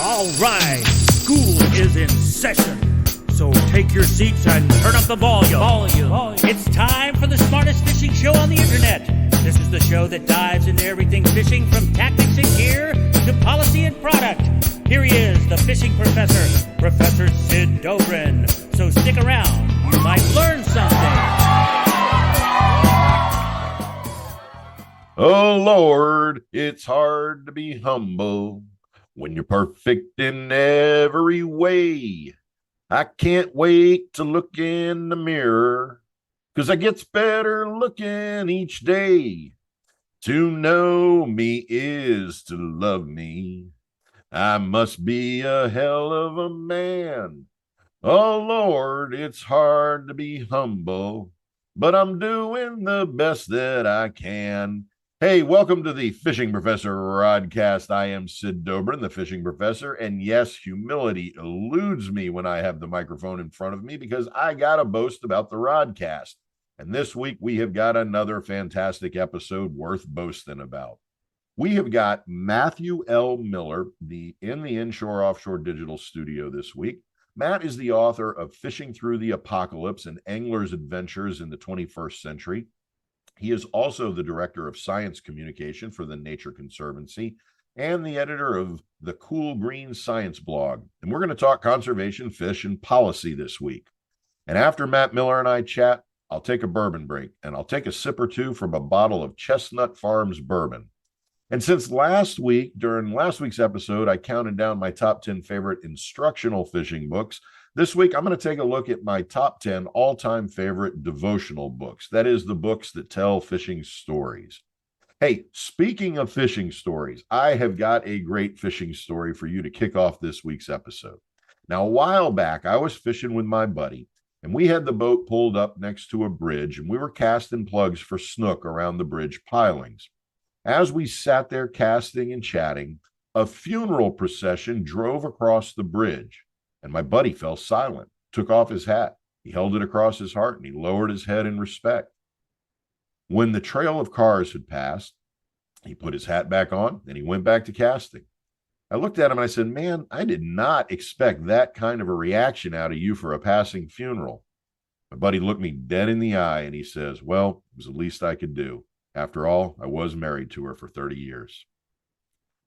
All right, school is in session, so take your seats and turn up the volume. It's time for the smartest fishing show on the internet. This is the show that dives into everything fishing, from tactics and gear to policy and product. Here he is, the fishing professor, Professor Sid Dobrin. So stick around, you might learn something. Oh Lord, it's hard to be humble when you're perfect in every way. I can't wait to look in the mirror, 'cause I gets better looking each day. To know me is to love me. I must be a hell of a man. Oh Lord, it's hard to be humble, but I'm doing the best that I can. Hey, welcome to the Fishing Professor Rodcast. I am Sid Dobrin, the Fishing Professor, and yes, humility eludes me when I have the microphone in front of me because I got to boast about the Rodcast. And this week we have got another fantastic episode worth boasting about. We have got Matthew L. Miller in the Inshore Offshore Digital Studio this week. Matt is the author of Fishing Through the Apocalypse and Angler's Adventures in the 21st Century. He is also the director of science communication for the Nature Conservancy and the editor of the Cool Green Science blog. And we're going to talk conservation, fish, and policy this week. And after Matt Miller and I chat, I'll take a bourbon break, and I'll take a sip or two from a bottle of Chestnut Farms bourbon. And since during last week's episode, I counted down my top 10 favorite instructional fishing books, this week I'm going to take a look at my top 10 all-time favorite devotional books. That is, the books that tell fishing stories. Hey, speaking of fishing stories, I have got a great fishing story for you to kick off this week's episode. Now, a while back, I was fishing with my buddy, and we had the boat pulled up next to a bridge, and we were casting plugs for snook around the bridge pilings. As we sat there casting and chatting, a funeral procession drove across the bridge, and my buddy fell silent, took off his hat. He held it across his heart, and he lowered his head in respect. When the trail of cars had passed, he put his hat back on, and he went back to casting. I looked at him and I said, "Man, I did not expect that kind of a reaction out of you for a passing funeral." My buddy looked me dead in the eye, and he says, "Well, it was the least I could do. After all, I was married to her for 30 years.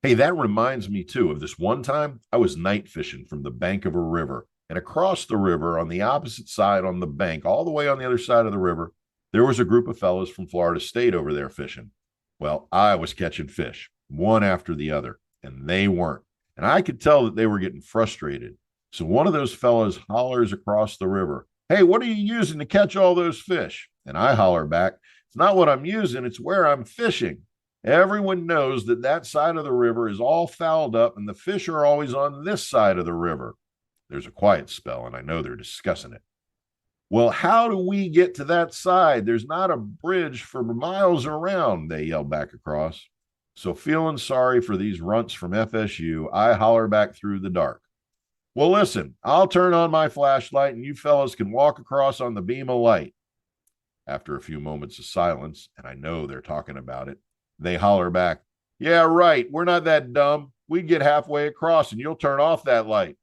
Hey, that reminds me, too, of this one time I was night fishing from the bank of a river. And across the river, on the opposite side on the bank, all the way on the other side of the river, there was a group of fellas from Florida State over there fishing. Well, I was catching fish, one after the other, and they weren't. And I could tell that they were getting frustrated. So one of those fellas hollers across the river, "Hey, what are you using to catch all those fish?" And I holler back, "It's not what I'm using, it's where I'm fishing." Everyone knows that that side of the river is all fouled up, and the fish are always on this side of the river. There's a quiet spell, and I know they're discussing it. "Well, how do we get to that side? There's not a bridge for miles around," they yell back across. So feeling sorry for these runts from FSU, I holler back through the dark, "Well, listen, I'll turn on my flashlight, and you fellas can walk across on the beam of light." After a few moments of silence, and I know they're talking about it, they holler back, "Yeah, right. We're not that dumb. We'd get halfway across and you'll turn off that light."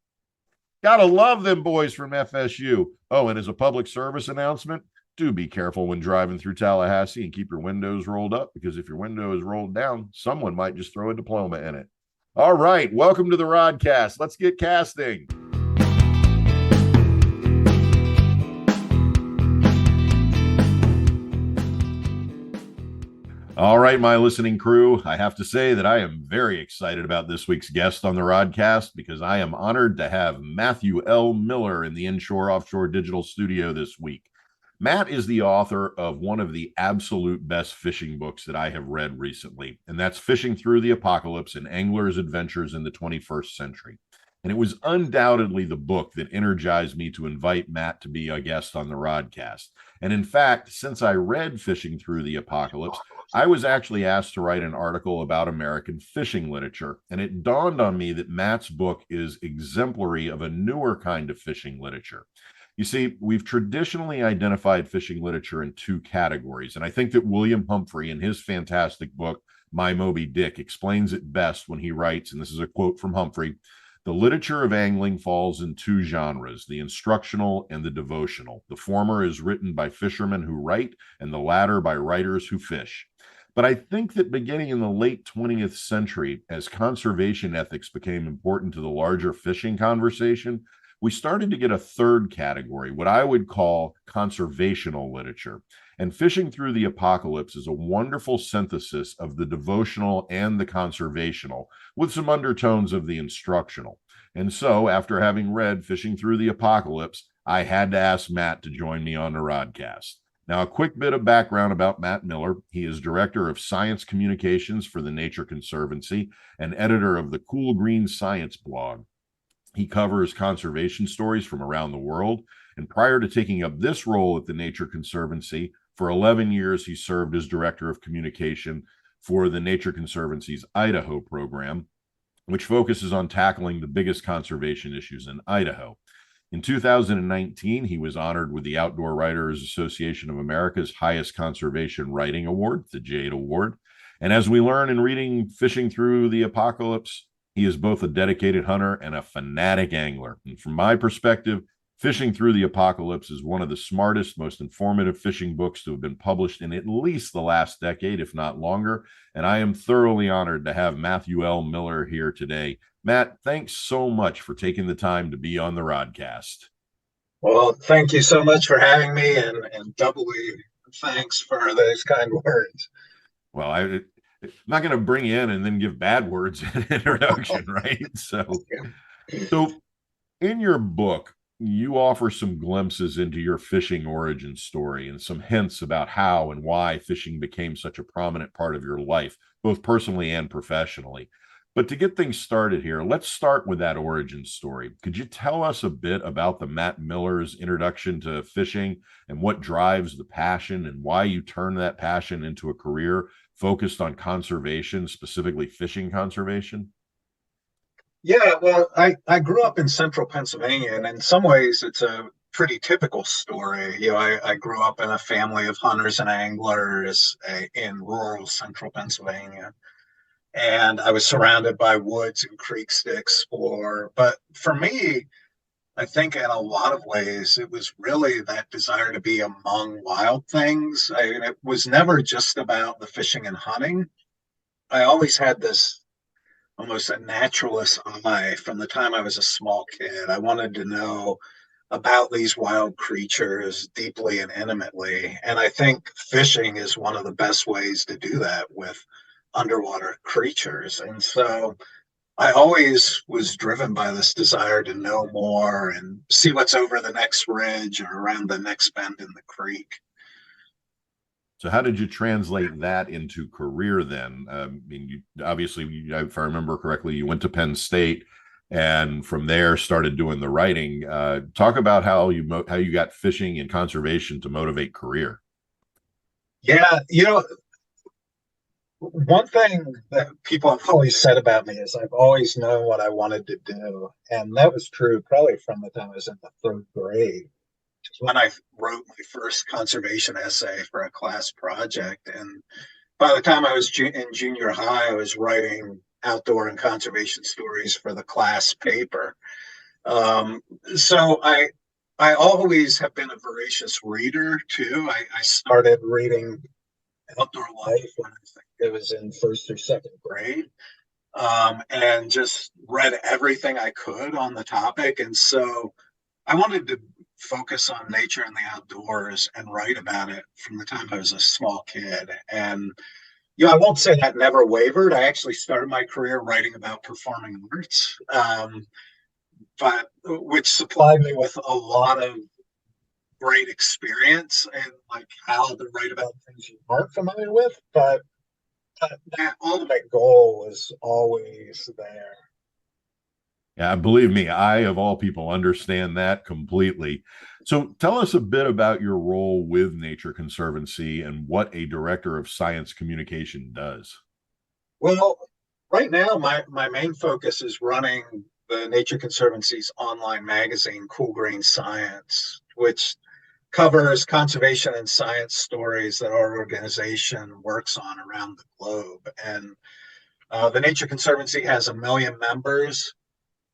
Gotta love them boys from FSU. Oh, and as a public service announcement, do be careful when driving through Tallahassee and keep your windows rolled up, because if your window is rolled down, someone might just throw a diploma in it. All right. Welcome to the Rodcast. Let's get casting. All right, my listening crew, I have to say that I am very excited about this week's guest on the Rodcast because I am honored to have Matthew L. Miller in the Inshore Offshore Digital Studio this week. Matt is the author of one of the absolute best fishing books that I have read recently, and that's Fishing Through the Apocalypse and Angler's Adventures in the 21st Century. And it was undoubtedly the book that energized me to invite Matt to be a guest on the Rodcast. And in fact, since I read Fishing Through the Apocalypse, I was actually asked to write an article about American fishing literature. And it dawned on me that Matt's book is exemplary of a newer kind of fishing literature. You see, we've traditionally identified fishing literature in two categories. And I think that William Humphrey, in his fantastic book, My Moby Dick, explains it best when he writes, and this is a quote from Humphrey, The literature of angling falls in two genres, the instructional and the devotional. The former is written by fishermen who write, and the latter by writers who fish. But I think that beginning in the late 20th century, as conservation ethics became important to the larger fishing conversation, we started to get a third category, what I would call conservational literature. And Fishing Through the Apocalypse is a wonderful synthesis of the devotional and the conservational, with some undertones of the instructional. And so, after having read Fishing Through the Apocalypse, I had to ask Matt to join me on the Rodcast. Now, a quick bit of background about Matt Miller. He is Director of Science Communications for the Nature Conservancy and editor of the Cool Green Science blog. He covers conservation stories from around the world. And prior to taking up this role at the Nature Conservancy, for 11 years, he served as Director of Communication for the Nature Conservancy's Idaho program, which focuses on tackling the biggest conservation issues in Idaho. In 2019, he was honored with the Outdoor Writers Association of America's highest conservation writing award, the Jade Award. And as we learn in reading Fishing Through the Apocalypse, he is both a dedicated hunter and a fanatic angler. And from my perspective, Fishing Through the Apocalypse is one of the smartest, most informative fishing books to have been published in at least the last decade, if not longer. And I am thoroughly honored to have Matthew L. Miller here today. Matt, thanks so much for taking the time to be on the Rodcast. Well, thank you so much for having me, and doubly thanks for those kind words. Well, I'm not going to bring you in and then give bad words in introduction, right? So in your book, you offer some glimpses into your fishing origin story and some hints about how and why fishing became such a prominent part of your life, both personally and professionally. But to get things started here, let's start with that origin story. Could you tell us a bit about the Matt Miller's introduction to fishing and what drives the passion and why you turn that passion into a career focused on conservation, specifically fishing conservation? Yeah, well, I grew up in central Pennsylvania, and in some ways it's a pretty typical story. I grew up in a family of hunters and anglers in rural central Pennsylvania. And I was surrounded by woods and creeks to explore. But for me, I think in a lot of ways, it was really that desire to be among wild things. It was never just about the fishing and hunting. I always had this almost a naturalist eye from the time I was a small kid. I wanted to know about these wild creatures deeply and intimately. And I think fishing is one of the best ways to do that with underwater creatures. And so I always was driven by this desire to know more and see what's over the next ridge or around the next bend in the creek. So how did you translate that into career then? You obviously, if I remember correctly, you went to Penn State and from there started doing the writing. Talk about how you got fishing and conservation to motivate career. Yeah, one thing that people have always said about me is I've always known what I wanted to do. And that was true probably from the time I was in the third grade, when I wrote my first conservation essay for a class project. And by the time I was in junior high, I was writing outdoor and conservation stories for the class paper. So I always have been a voracious reader too. I started reading Outdoor Life when I think it was in first or second grade, and just read everything I could on the topic. And so I wanted to focus on nature and the outdoors and write about it from the time I was a small kid. And I won't say that never wavered. I actually started my career writing about performing arts, but which supplied me with a lot of great experience and like how to write about things you aren't familiar with. But that ultimate goal was always there. Yeah, believe me, I, of all people, understand that completely. So tell us a bit about your role with Nature Conservancy and what a director of science communication does. Well, right now, my main focus is running the Nature Conservancy's online magazine, Cool Green Science, which covers conservation and science stories that our organization works on around the globe. And the Nature Conservancy has 1 million members.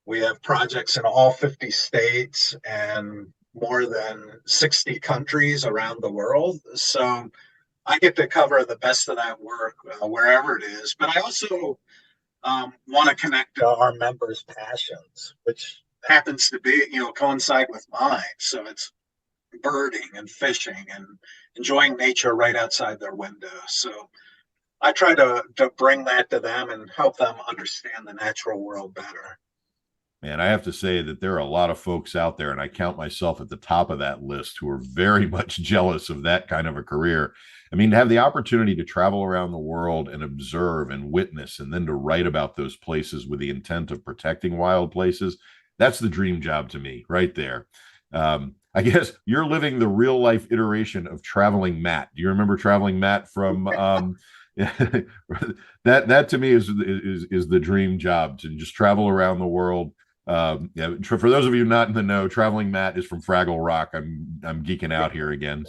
We have projects in all 50 states and more than 60 countries around the world. So I get to cover the best of that work wherever it is. But I also want to connect to our members' passions, which happens to be, coincide with mine. So it's birding and fishing and enjoying nature right outside their window. So I try to bring that to them and help them understand the natural world better. Man, I have to say that there are a lot of folks out there, and I count myself at the top of that list, who are very much jealous of that kind of a career. I mean, to have the opportunity to travel around the world and observe and witness, and then to write about those places with the intent of protecting wild places, that's the dream job to me right there. I guess you're living the real life iteration of Traveling Matt. Do you remember Traveling Matt from that to me is the dream job, to just travel around the world. Yeah, for those of you not in the know, Traveling Matt is from Fraggle Rock. I'm geeking out here again.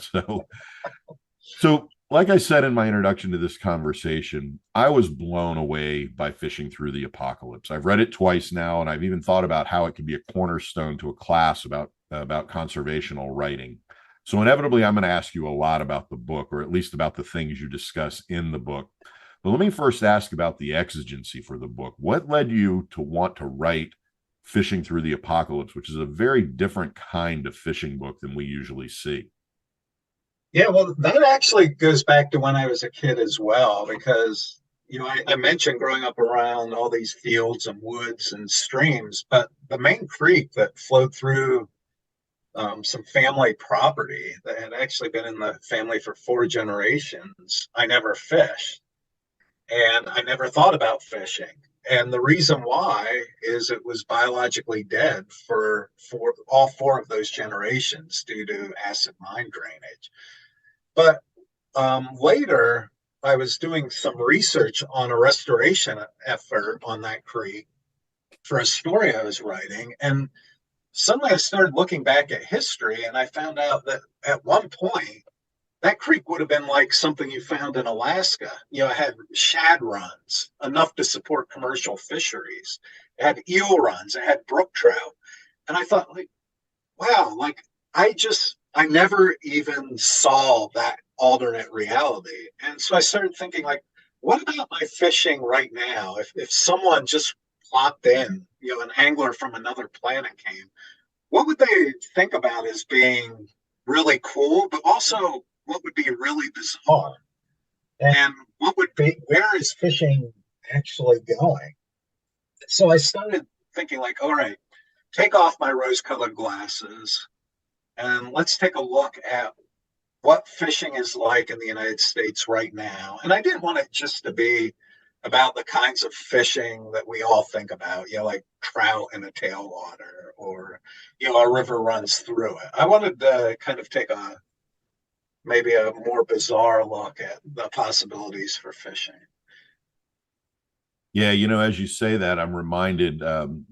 So like I said in my introduction to this conversation, I was blown away by Fishing Through the Apocalypse. I've read it twice now, and I've even thought about how it could be a cornerstone to a class about conservational writing. So inevitably, I'm going to ask you a lot about the book, or at least about the things you discuss in the book. But let me first ask about the exigency for the book. What led you to want to write Fishing Through the Apocalypse, which is a very different kind of fishing book than we usually see? Yeah, well, that actually goes back to when I was a kid as well, because, I mentioned growing up around all these fields and woods and streams, but the main creek that flowed through some family property that had actually been in the family for 4 generations, I never fished. And I never thought about fishing. And the reason why is it was biologically dead for all 4 of those generations due to acid mine drainage. But later, I was doing some research on a restoration effort on that creek for a story I was writing. And suddenly I started looking back at history, and I found out that at one point, that creek would have been like something you found in Alaska. It had shad runs, enough to support commercial fisheries. It had eel runs. It had brook trout. And I thought, like, wow, like I never even saw that alternate reality. And so I started thinking, like, what about my fishing right now? If someone just plopped in, an angler from another planet came, what would they think about as being really cool, but also what would be really bizarre? And what would be, where is fishing actually going? So I started thinking, like, all right, take off my rose-colored glasses and let's take a look at what fishing is like in the United States right now. And I didn't want it just to be about the kinds of fishing that we all think about, like trout in a tailwater, or, a river runs through it. I wanted to kind of take maybe a more bizarre look at the possibilities for fishing. Yeah, as you say that, I'm reminded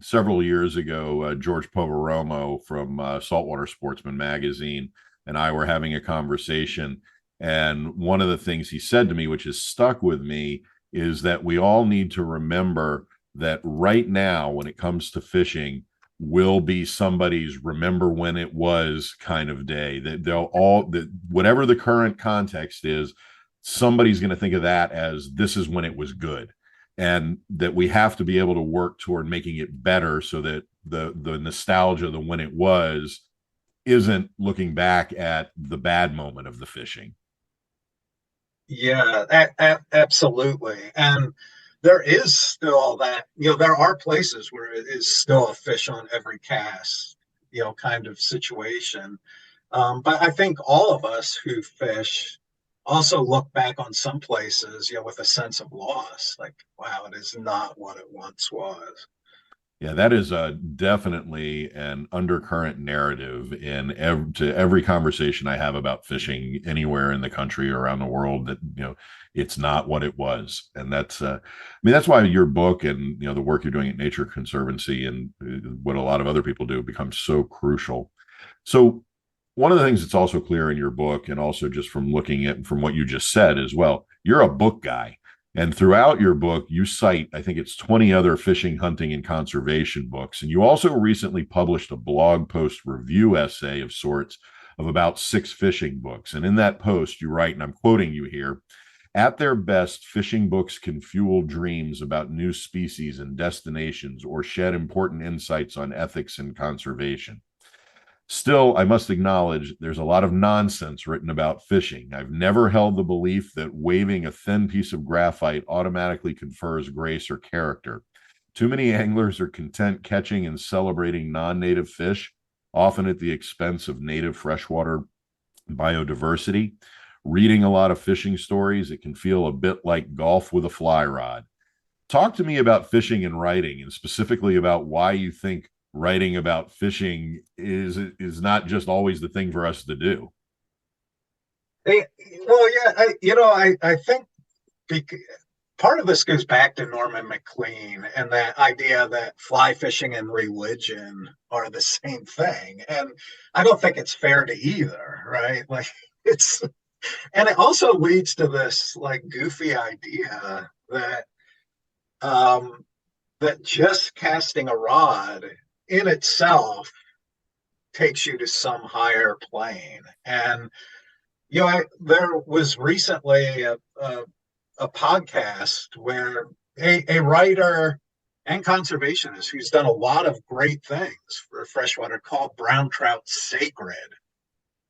several years ago, George Poveromo from Saltwater Sportsman magazine and I were having a conversation. And one of the things he said to me, which has stuck with me, is that we all need to remember that right now, when it comes to fishing, will be somebody's remember when it was kind of day. That whatever the current context is, somebody's going to think of that as this is when it was good. And that we have to be able to work toward making it better, so that the nostalgia, the when it was, isn't looking back at the bad moment of the fishing. Yeah, absolutely. And there is still that, there are places where it is still a fish on every cast, kind of situation. But I think all of us who fish also look back on some places, with a sense of loss, like, wow, it is not what it once was. Yeah, that is definitely an undercurrent narrative to every conversation I have about fishing anywhere in the country or around the world, that, it's not what it was. And that's why your book and, the work you're doing at Nature Conservancy and what a lot of other people do becomes so crucial. So one of the things that's also clear in your book, and also just from looking at from what you just said as well, you're a book guy. And throughout your book, you cite, I think it's 20 other fishing, hunting, and conservation books. And you also recently published a blog post review essay of sorts of about 6 fishing books. And in that post, you write, and I'm quoting you here, at their best, fishing books can fuel dreams about new species and destinations or shed important insights on ethics and conservation. Still, I must acknowledge there's a lot of nonsense written about fishing. I've never held the belief that waving a thin piece of graphite automatically confers grace or character. Too many anglers are content catching and celebrating non-native fish, often at the expense of native freshwater biodiversity. Reading a lot of fishing stories, it can feel a bit like golf with a fly rod. Talk to me about fishing and writing, and specifically about why you think writing about fishing is not just always the thing for us to do. Well, yeah, I think part of this goes back to Norman MacLean and that idea that fly fishing and religion are the same thing. And I don't think it's fair to either, right? Like it's, and it also leads to this like goofy idea that that just casting a rod in itself takes you to some higher plane. And there was recently a podcast where a writer and conservationist who's done a lot of great things for freshwater called brown trout sacred,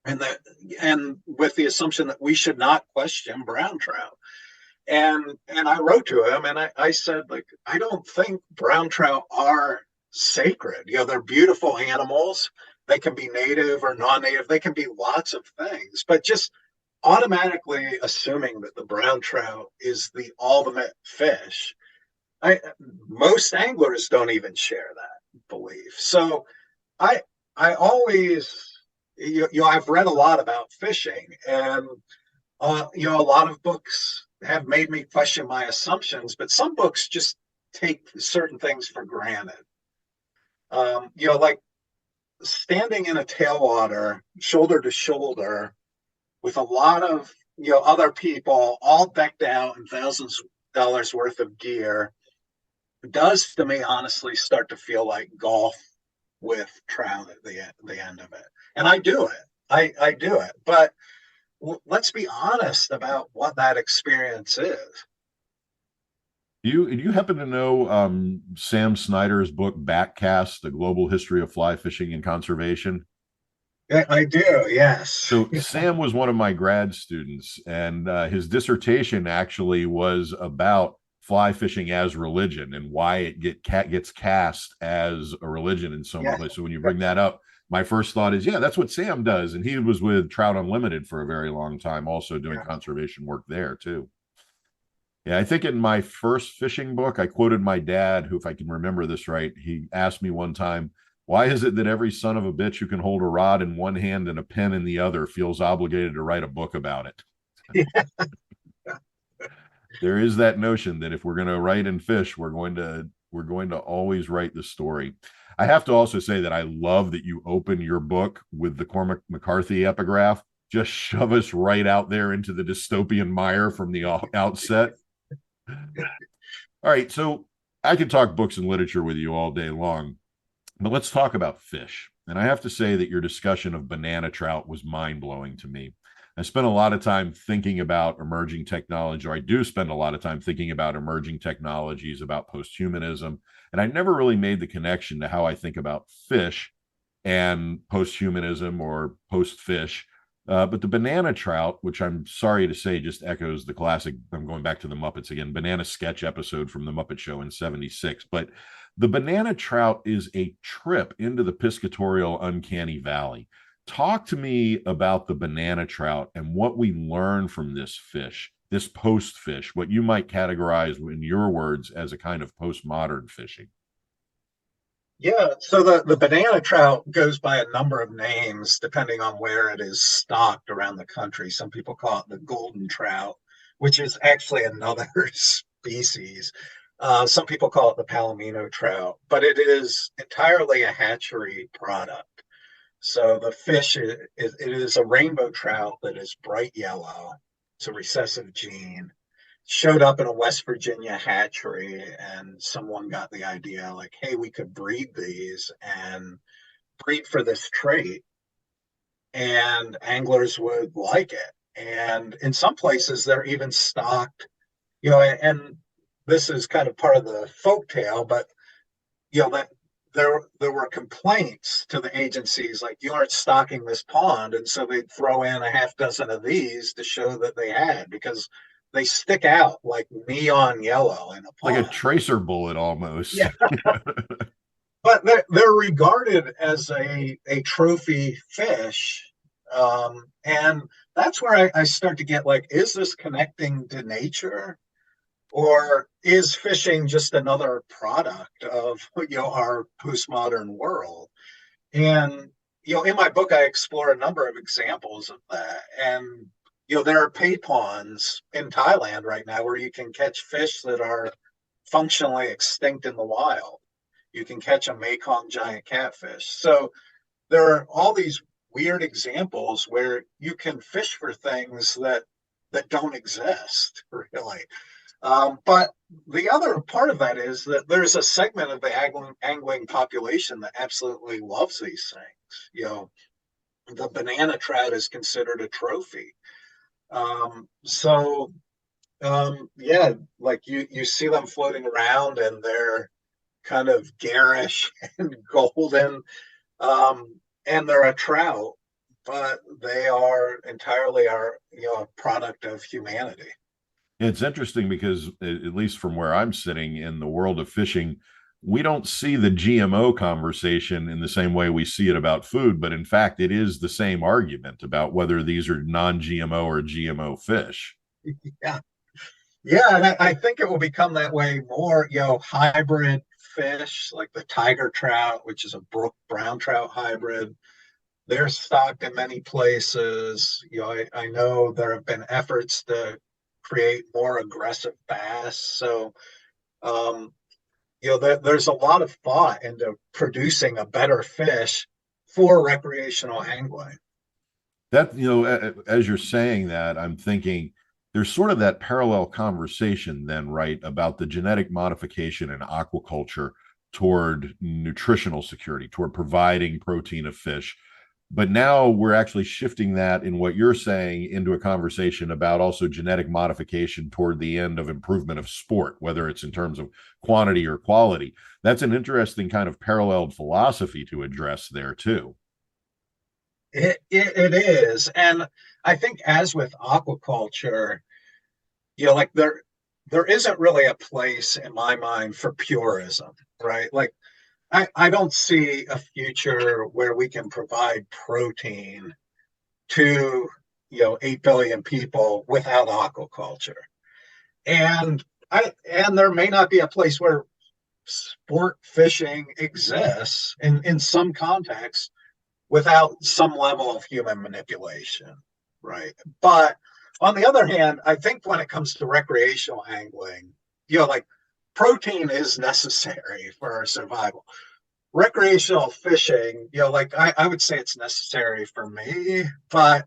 and with the assumption that we should not question brown trout. And I wrote to him and I said, like, I don't think brown trout are sacred. They're beautiful animals. They can be native or non-native. They can be lots of things, but just automatically assuming that the brown trout is the ultimate fish, most anglers don't even share that belief. So I always, I've read a lot about fishing, and a lot of books have made me question my assumptions, but some books just take certain things for granted. Like standing in a tailwater, shoulder to shoulder, with a lot of other people all decked out in thousands of dollars worth of gear, does to me honestly start to feel like golf with trout at the end of it. And I do it. I do it. But let's be honest about what that experience is. You happen to know Sam Snyder's book Backcast: The Global History of Fly Fishing and Conservation? I do, yes. So Sam was one of my grad students, and his dissertation actually was about fly fishing as religion and why it gets cast as a religion in so many places. So when you bring that up, my first thought is, yeah, that's what Sam does. And he was with Trout Unlimited for a very long time, also doing conservation work there too. Yeah, I think in my first fishing book, I quoted my dad, who, if I can remember this right, he asked me one time, why is it that every son of a bitch who can hold a rod in one hand and a pen in the other feels obligated to write a book about it? Yeah. There is that notion that if we're going to write and fish, we're going to always write the story. I have to also say that I love that you open your book with the Cormac McCarthy epigraph. Just shove us right out there into the dystopian mire from the outset. All right, so I could talk books and literature with you all day long, but let's talk about fish. And I have to say that your discussion of banana trout was mind-blowing to me. I spent a lot of time thinking about emerging technology, or I do spend a lot of time thinking about emerging technologies, about posthumanism, and I never really made the connection to how I think about fish and posthumanism or post-fish. But the banana trout, which I'm sorry to say just echoes the classic, I'm going back to the Muppets again, banana sketch episode from the Muppet Show in '76. But the banana trout is a trip into the piscatorial uncanny valley. Talk to me about the banana trout and what we learn from this fish, this post fish, what you might categorize in your words as a kind of postmodern fishing. Yeah, so the banana trout goes by a number of names depending on where it is stocked around the country. Some people call it the golden trout, which is actually another species. Some people call it the palomino trout, but it is entirely a hatchery product. So the fish, it is a rainbow trout that is bright yellow. It's a recessive gene. showed up in a West Virginia hatchery, and someone got the idea like, hey, we could breed these and breed for this trait, and anglers would like it. And in some places, they're even stocked, and this is kind of part of the folk tale, but that there were complaints to the agencies like, you aren't stocking this pond, and so they'd throw in a half dozen of these to show that they had, because they stick out like neon yellow in a Like a pond. tracer bullet almost. Yeah. But they're regarded as a trophy fish. And that's where I start to get like, is this connecting to nature? Or is fishing just another product of our postmodern world? And in my book, I explore a number of examples of that. And there are pay ponds in Thailand right now where you can catch fish that are functionally extinct in the wild. You can catch a Mekong giant catfish. So there are all these weird examples where you can fish for things that don't exist, really. But the other part of that is that there's a segment of the angling population that absolutely loves these things. The banana trout is considered a trophy. Yeah, like you see them floating around, and they're kind of garish and golden, and they're a trout, but they are entirely a product of humanity. It's interesting because, at least from where I'm sitting in the world of fishing, we don't see the GMO conversation in the same way we see it about food, but in fact, it is the same argument about whether these are non-GMO or GMO fish. Yeah. Yeah, and I think it will become that way more, hybrid fish like the tiger trout, which is a brook brown trout hybrid. They're stocked in many places. I know there have been efforts to create more aggressive bass. So, there's a lot of thought into producing a better fish for recreational angling. That, as you're saying that, I'm thinking there's sort of that parallel conversation then, right, about the genetic modification in aquaculture toward nutritional security, toward providing protein of fish. But now we're actually shifting that in what you're saying into a conversation about also genetic modification toward the end of improvement of sport, whether it's in terms of quantity or quality. That's an interesting kind of paralleled philosophy to address there too. It is. And I think, as with aquaculture, like there isn't really a place in my mind for purism, right? Like I don't see a future where we can provide protein to 8 billion people without aquaculture. And there may not be a place where sport fishing exists in some contexts without some level of human manipulation, right? But on the other hand, I think when it comes to recreational angling, like protein is necessary for our survival. Recreational fishing, like I would say it's necessary for me, but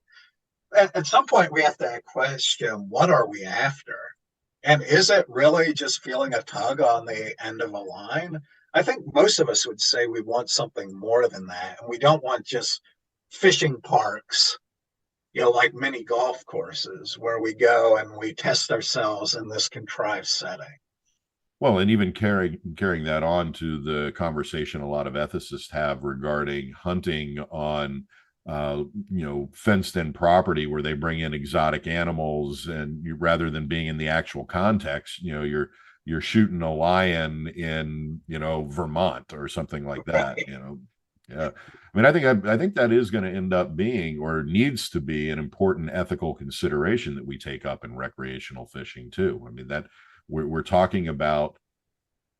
at some point we have to question, what are we after? And is it really just feeling a tug on the end of a line? I think most of us would say we want something more than that. And we don't want just fishing parks, like mini golf courses where we go and we test ourselves in this contrived setting. Well, and even carrying that on to the conversation a lot of ethicists have regarding hunting on fenced in property where they bring in exotic animals, and rather than being in the actual context, you're shooting a lion in Vermont or something like that. Yeah. I mean, I think that is going to end up being, or needs to be, an important ethical consideration that we take up in recreational fishing too. I mean, that we're talking about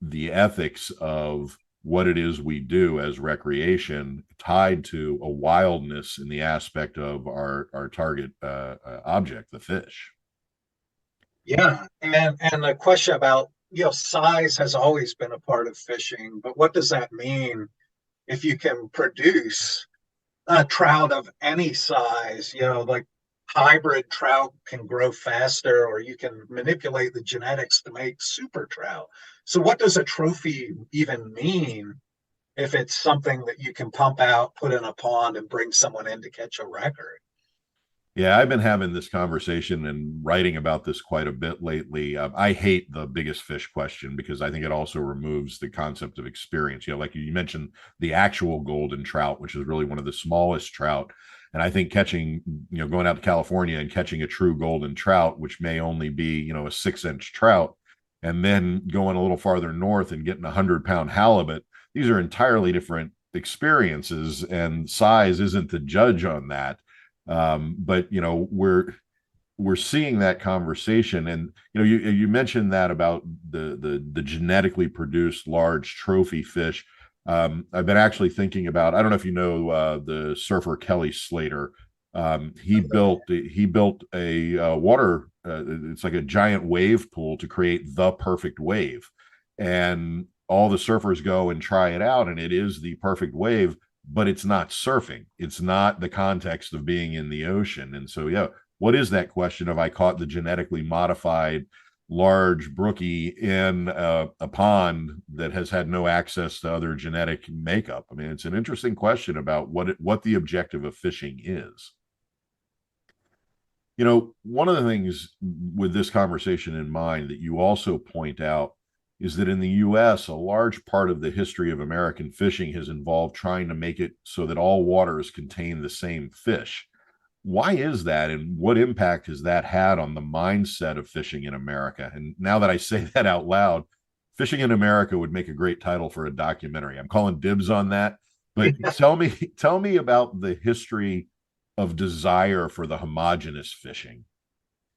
the ethics of what it is we do as recreation tied to a wildness in the aspect of our target object, the fish. Yeah, and the question about size has always been a part of fishing, but what does that mean if you can produce a trout of any size? Like hybrid trout can grow faster, or you can manipulate the genetics to make super trout. So what does a trophy even mean if it's something that you can pump out, put in a pond, and bring someone in to catch a record? Yeah, I've been having this conversation and writing about this quite a bit lately. I hate the biggest fish question because I think it also removes the concept of experience. Like you mentioned, the actual golden trout, which is really one of the smallest trout. And I think catching, going out to California and catching a true golden trout, which may only be, a 6-inch trout, and then going a little farther north and getting a 100-pound halibut, these are entirely different experiences, and size isn't the judge on that. But we're seeing that conversation, and you mentioned that about the genetically produced large trophy fish. I've been actually thinking about, I don't know if you know the surfer Kelly Slater. He built a water, it's like a giant wave pool to create the perfect wave, and all the surfers go and try it out, and it is the perfect wave, but it's not surfing. It's not the context of being in the ocean. And so, yeah, what is that question of I caught the genetically modified large brookie in a pond that has had no access to other genetic makeup? I mean, it's an interesting question about what the objective of fishing is. One of the things with this conversation in mind that you also point out is that in the US, a large part of the history of American fishing has involved trying to make it so that all waters contain the same fish. Why is that, and what impact has that had on the mindset of fishing in America? And now that I say that out loud, Fishing in America would make a great title for a documentary. I'm calling dibs on that. But tell me about the history of desire for the homogeneous fishing.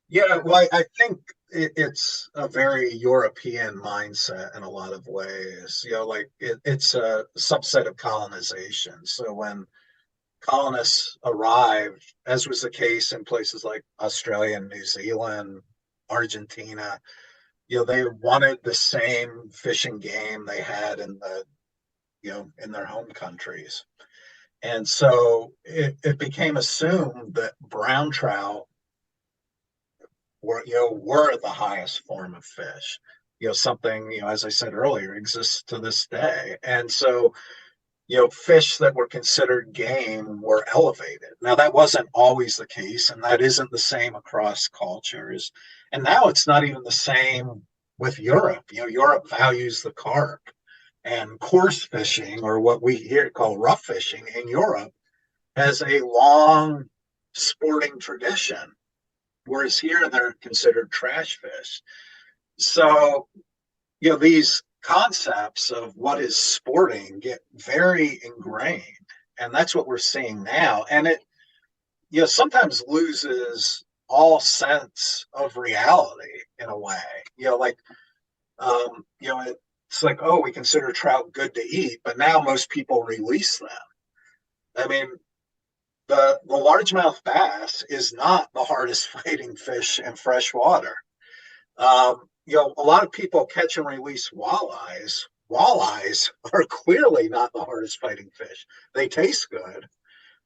Yeah, well, I think it's a very European mindset in a lot of ways. Like it's a subset of colonization. So when colonists arrived, as was the case in places like Australia and New Zealand, Argentina, they wanted the same fish and game they had in their home countries. And so it became assumed that brown trout were the highest form of fish. Something, as I said earlier, exists to this day. And so, fish that were considered game were elevated. Now, that wasn't always the case, and that isn't the same across cultures. And now it's not even the same with Europe. Europe values the carp, and coarse fishing, or what we here call rough fishing in Europe, has a long sporting tradition, whereas here they're considered trash fish. So, these concepts of what is sporting get very ingrained, and that's what we're seeing now. And it, sometimes loses all sense of reality in a way. It's like, oh, we consider trout good to eat, but now most people release them. I mean, the largemouth bass is not the hardest fighting fish in fresh water. A lot of people catch and release walleyes. Walleyes are clearly not the hardest fighting fish. They taste good,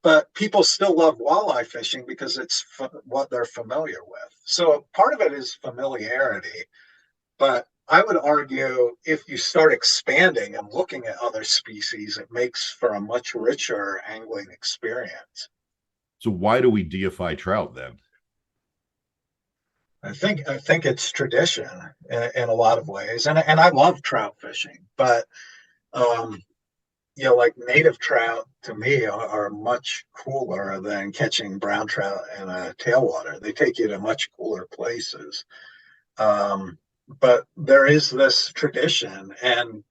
but people still love walleye fishing because it's what they're familiar with. So part of it is familiarity, but I would argue if you start expanding and looking at other species, it makes for a much richer angling experience. So why do we deify trout then? I think it's tradition in a lot of ways, and I love trout fishing, but like native trout to me are much cooler than catching brown trout in a tailwater. They take you to much cooler places. But there is this tradition, and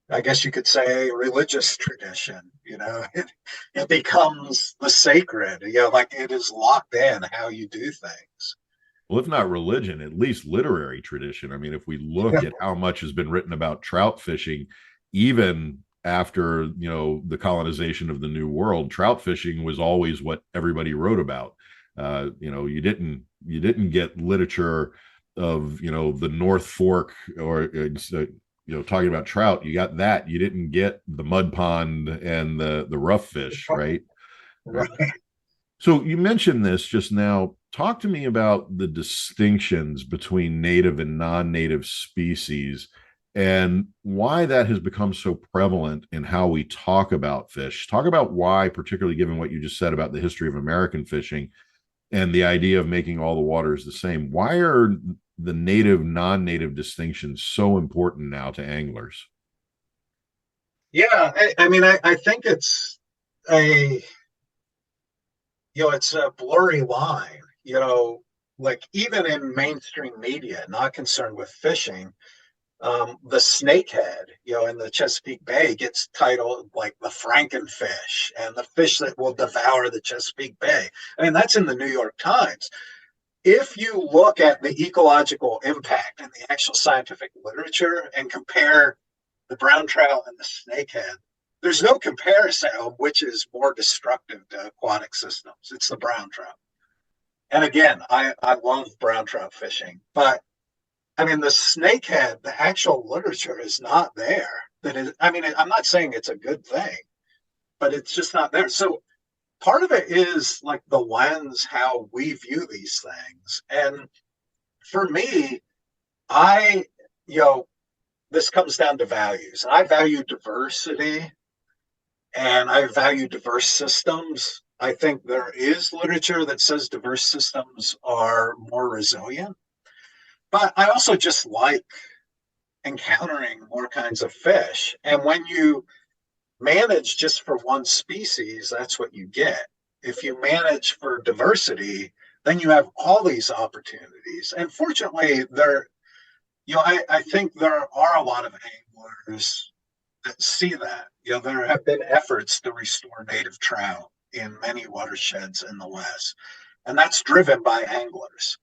I guess you could say religious tradition. It becomes the sacred. Like it is locked in how you do things. Well, if not religion, at least literary tradition. I mean, if we look at how much has been written about trout fishing, even after the colonization of the New World, trout fishing was always what everybody wrote about. You didn't get literature of the North Fork or talking about trout. You got that. You didn't get the mud pond and the rough fish, right? Right. So you mentioned this just now. Talk to me about the distinctions between native and non-native species and why that has become so prevalent in how we talk about fish. Talk about why, particularly given what you just said about the history of American fishing and the idea of making all the waters the same. Why are the native, non-native distinctions so important now to anglers? Yeah, I mean, I think a it's a blurry line. Like even in mainstream media, not concerned with fishing, the snakehead, in the Chesapeake Bay gets titled like the Frankenfish and the fish that will devour the Chesapeake Bay. I mean, that's in the New York Times. If you look at the ecological impact in the actual scientific literature and compare the brown trout and the snakehead, there's no comparison of which is more destructive to aquatic systems. It's the brown trout. And again, I love brown trout fishing, but I mean, the snakehead, the actual literature is not there. I mean, I'm not saying it's a good thing, but it's just not there. So part of it is like the lens, how we view these things. And for me, I, you know, this comes down to values. I value diversity and I value diverse systems. I think there is literature that says diverse systems are more resilient, but I also just like encountering more kinds of fish. And when you manage just for one species, that's what you get. If you manage for diversity, then you have all these opportunities. And fortunately, I think there are a lot of anglers that see that. There have been efforts to restore native trout in many watersheds in the West, and that's driven by anglers.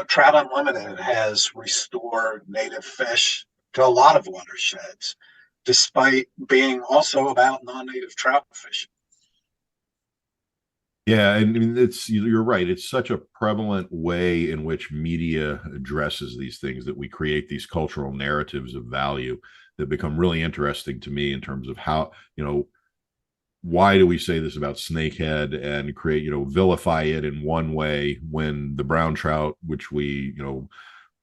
Trout Unlimited has restored native fish to a lot of watersheds, despite being also about non-native trout fishing. Yeah, and you're right. It's such a prevalent way in which media addresses these things that we create these cultural narratives of value that become really interesting to me in terms of how, why do we say this about snakehead and create, vilify it in one way when the brown trout, which we,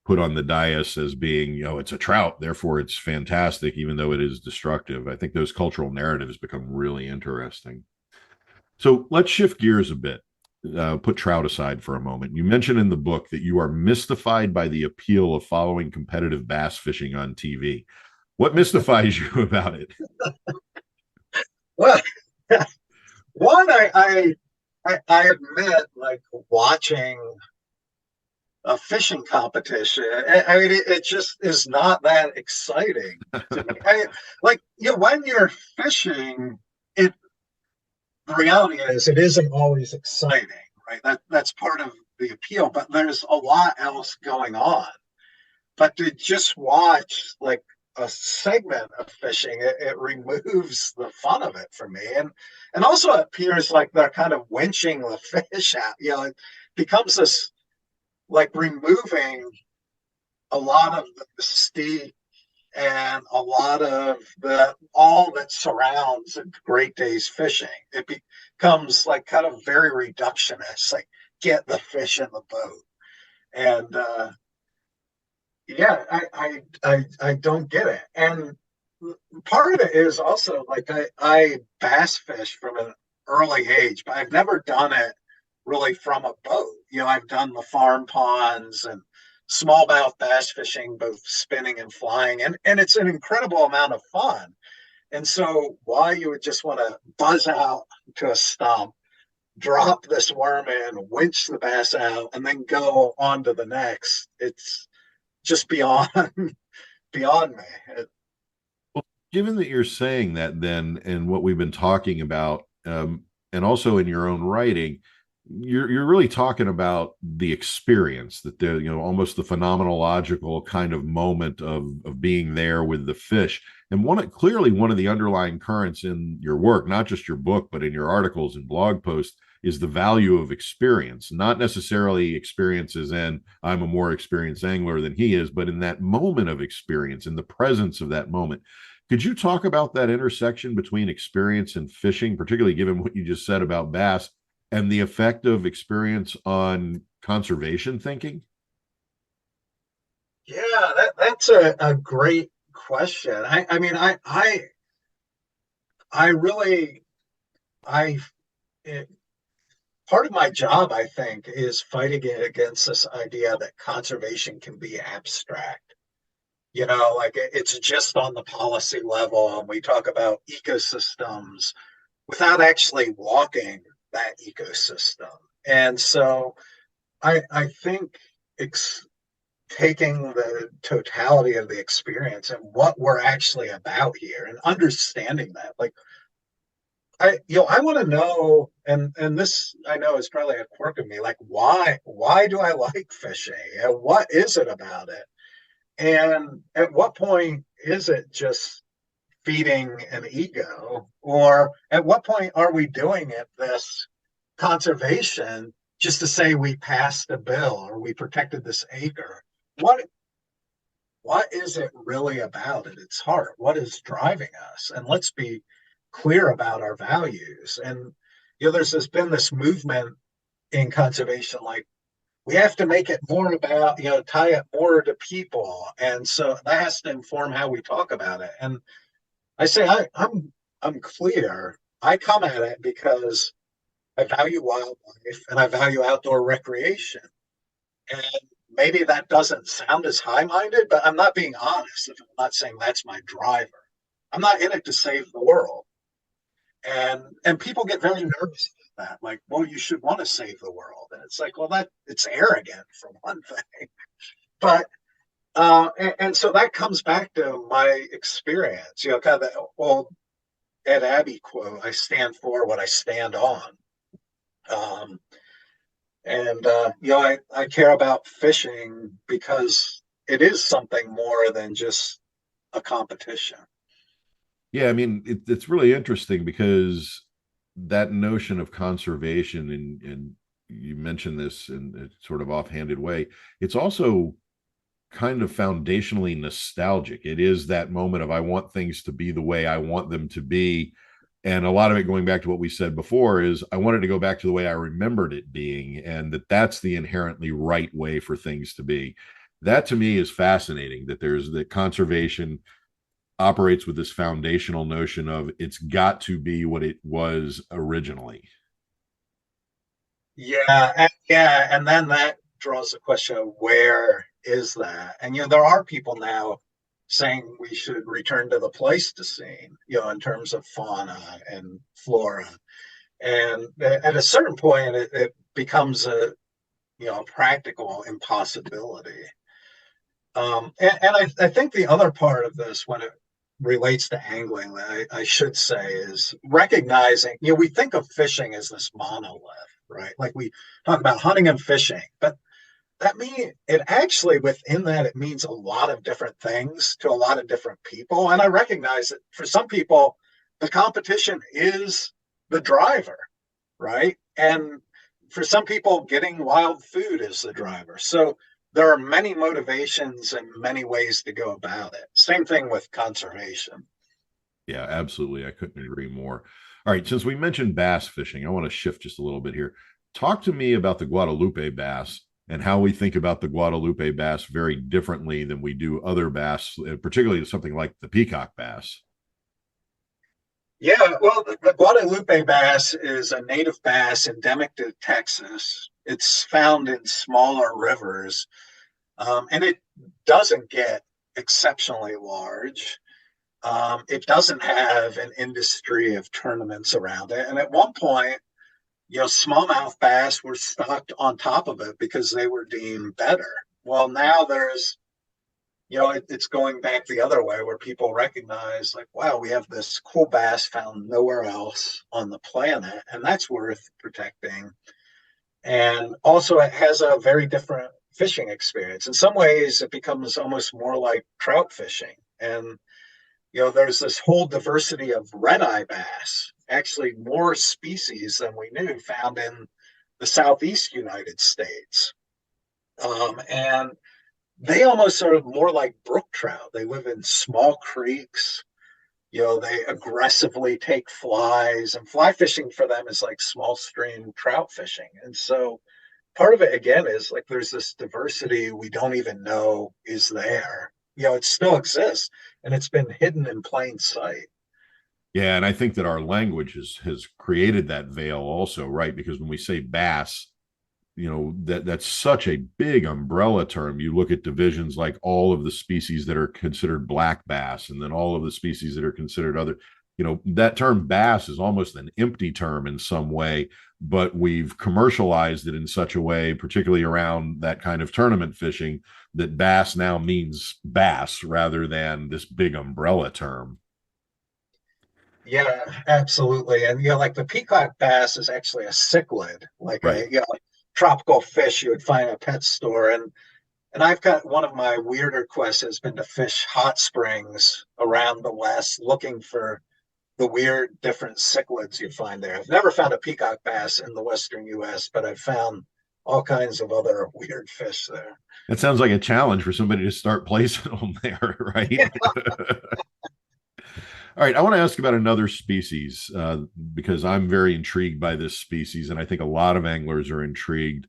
put on the dais as being, it's a trout, therefore it's fantastic, even though it is destructive. I think those cultural narratives become really interesting. So let's shift gears a bit. Put trout aside for a moment. You mentioned in the book that you are mystified by the appeal of following competitive bass fishing on TV. What mystifies you about it? Well, one, I admit, like watching a fishing competition. I mean, it just is not that exciting to me. When you're fishing, the reality is it isn't always exciting, right? That's part of the appeal, but there's a lot else going on. But to just watch like a segment of fishing, it removes the fun of it for me. And also it appears like they're kind of winching the fish out. It becomes this like removing a lot of the mystique and a lot of all that surrounds a great day's fishing. It becomes like kind of very reductionist, like get the fish in the boat. And I don't get it. And part of it is also like I bass fish from an early age, but I've never done it really from a boat. I've done the farm ponds and smallmouth bass fishing, both spinning and flying, and it's an incredible amount of fun. And so why you would just want to buzz out to a stump, drop this worm in, winch the bass out, and then go on to the next, it's just beyond beyond me. Given that you're saying that then, and what we've been talking about, and also in your own writing, you're really talking about the experience, that almost the phenomenological kind of moment of being there with the fish. And clearly one of the underlying currents in your work, not just your book, but in your articles and blog posts, is the value of experience, not necessarily experiences in I'm a more experienced angler than he is, but in that moment of experience, in the presence of that moment. Could you talk about that intersection between experience and fishing, particularly given what you just said about bass? and the effect of experience on conservation thinking? Yeah, that's a great question. I mean, I really, I, it, part of my job, I think, is fighting against this idea that conservation can be abstract. Like it's just on the policy level, and we talk about ecosystems without actually walking that ecosystem. And so I think taking the totality of the experience and what we're actually about here and understanding that, like I want to know, and this I know is probably a quirk of me, like why do I like fishing and what is it about it? And at what point is it just feeding an ego? Or at what point are we doing it, this conservation, just to say we passed a bill or we protected this acre? What what is it really about at its heart? What is driving us? And let's be clear about our values. And there's been this movement in conservation, like we have to make it more about, tie it more to people. And so that has to inform how we talk about it. And I say I'm clear. I come at it because I value wildlife and I value outdoor recreation. And maybe that doesn't sound as high-minded, but I'm not being honest if I'm not saying that's my driver. I'm not in it to save the world. And people get very nervous about that. Like, well, you should want to save the world. And it's like, well, it's arrogant for one thing. But and so that comes back to my experience, kind of the old Ed Abbey quote, I stand for what I stand on. Um, and I care about fishing because it is something more than just a competition. Yeah, I mean, it's really interesting because that notion of conservation, and you mentioned this in a sort of offhanded way, it's also kind of foundationally nostalgic. It is that moment of I want things to be the way I want them to be. And a lot of it, going back to what we said before, is I wanted to go back to the way I remembered it being, and that's the inherently right way for things to be. That to me is fascinating, that there's the conservation operates with this foundational notion of it's got to be what it was originally. Yeah, and then that draws the question of where is that? And there are people now saying we should return to the Pleistocene, in terms of fauna and flora. And at a certain point, it becomes a practical impossibility. And I think the other part of this, when it relates to angling, that I should say, is recognizing, we think of fishing as this monolith, right? Like we talk about hunting and fishing, but that means it actually, within that, it means a lot of different things to a lot of different people. And I recognize that for some people, the competition is the driver, right? And for some people, getting wild food is the driver. So there are many motivations and many ways to go about it. Same thing with conservation. Yeah, absolutely. I couldn't agree more. All right, since we mentioned bass fishing, I want to shift just a little bit here. Talk to me about the Guadalupe bass and how we think about the Guadalupe bass very differently than we do other bass, particularly something like the peacock bass. Yeah, well, the Guadalupe bass is a native bass endemic to Texas. It's found in smaller rivers, and it doesn't get exceptionally large. It doesn't have an industry of tournaments around it. And at one point, smallmouth bass were stocked on top of it because they were deemed better. Well, now there's, it's going back the other way where people recognize, like, wow, we have this cool bass found nowhere else on the planet, and that's worth protecting. And also, it has a very different fishing experience. In some ways, it becomes almost more like trout fishing. And there's this whole diversity of red-eye bass, actually more species than we knew, found in the southeast United States. And they almost are more like brook trout. They live in small creeks. They aggressively take flies, and fly fishing for them is like small stream trout fishing. And so part of it again is like there's this diversity we don't even know is there. It still exists, and it's been hidden in plain sight. Yeah, and I think that our language has created that veil also, right? Because when we say bass, that's such a big umbrella term. You look at divisions like all of the species that are considered black bass, and then all of the species that are considered other. That term bass is almost an empty term in some way, but we've commercialized it in such a way, particularly around that kind of tournament fishing, that bass now means bass rather than this big umbrella term. Yeah, absolutely. And like the peacock bass is actually a cichlid, like Right. a like tropical fish you would find at a pet store. And I've got one of my weirder quests has been to fish hot springs around the West looking for the weird different cichlids you find there. I've never found a peacock bass in the Western US, but I've found all kinds of other weird fish there. That sounds like a challenge for somebody to start placing them there, right? All right, I want to ask about another species because I'm very intrigued by this species, and I think a lot of anglers are intrigued.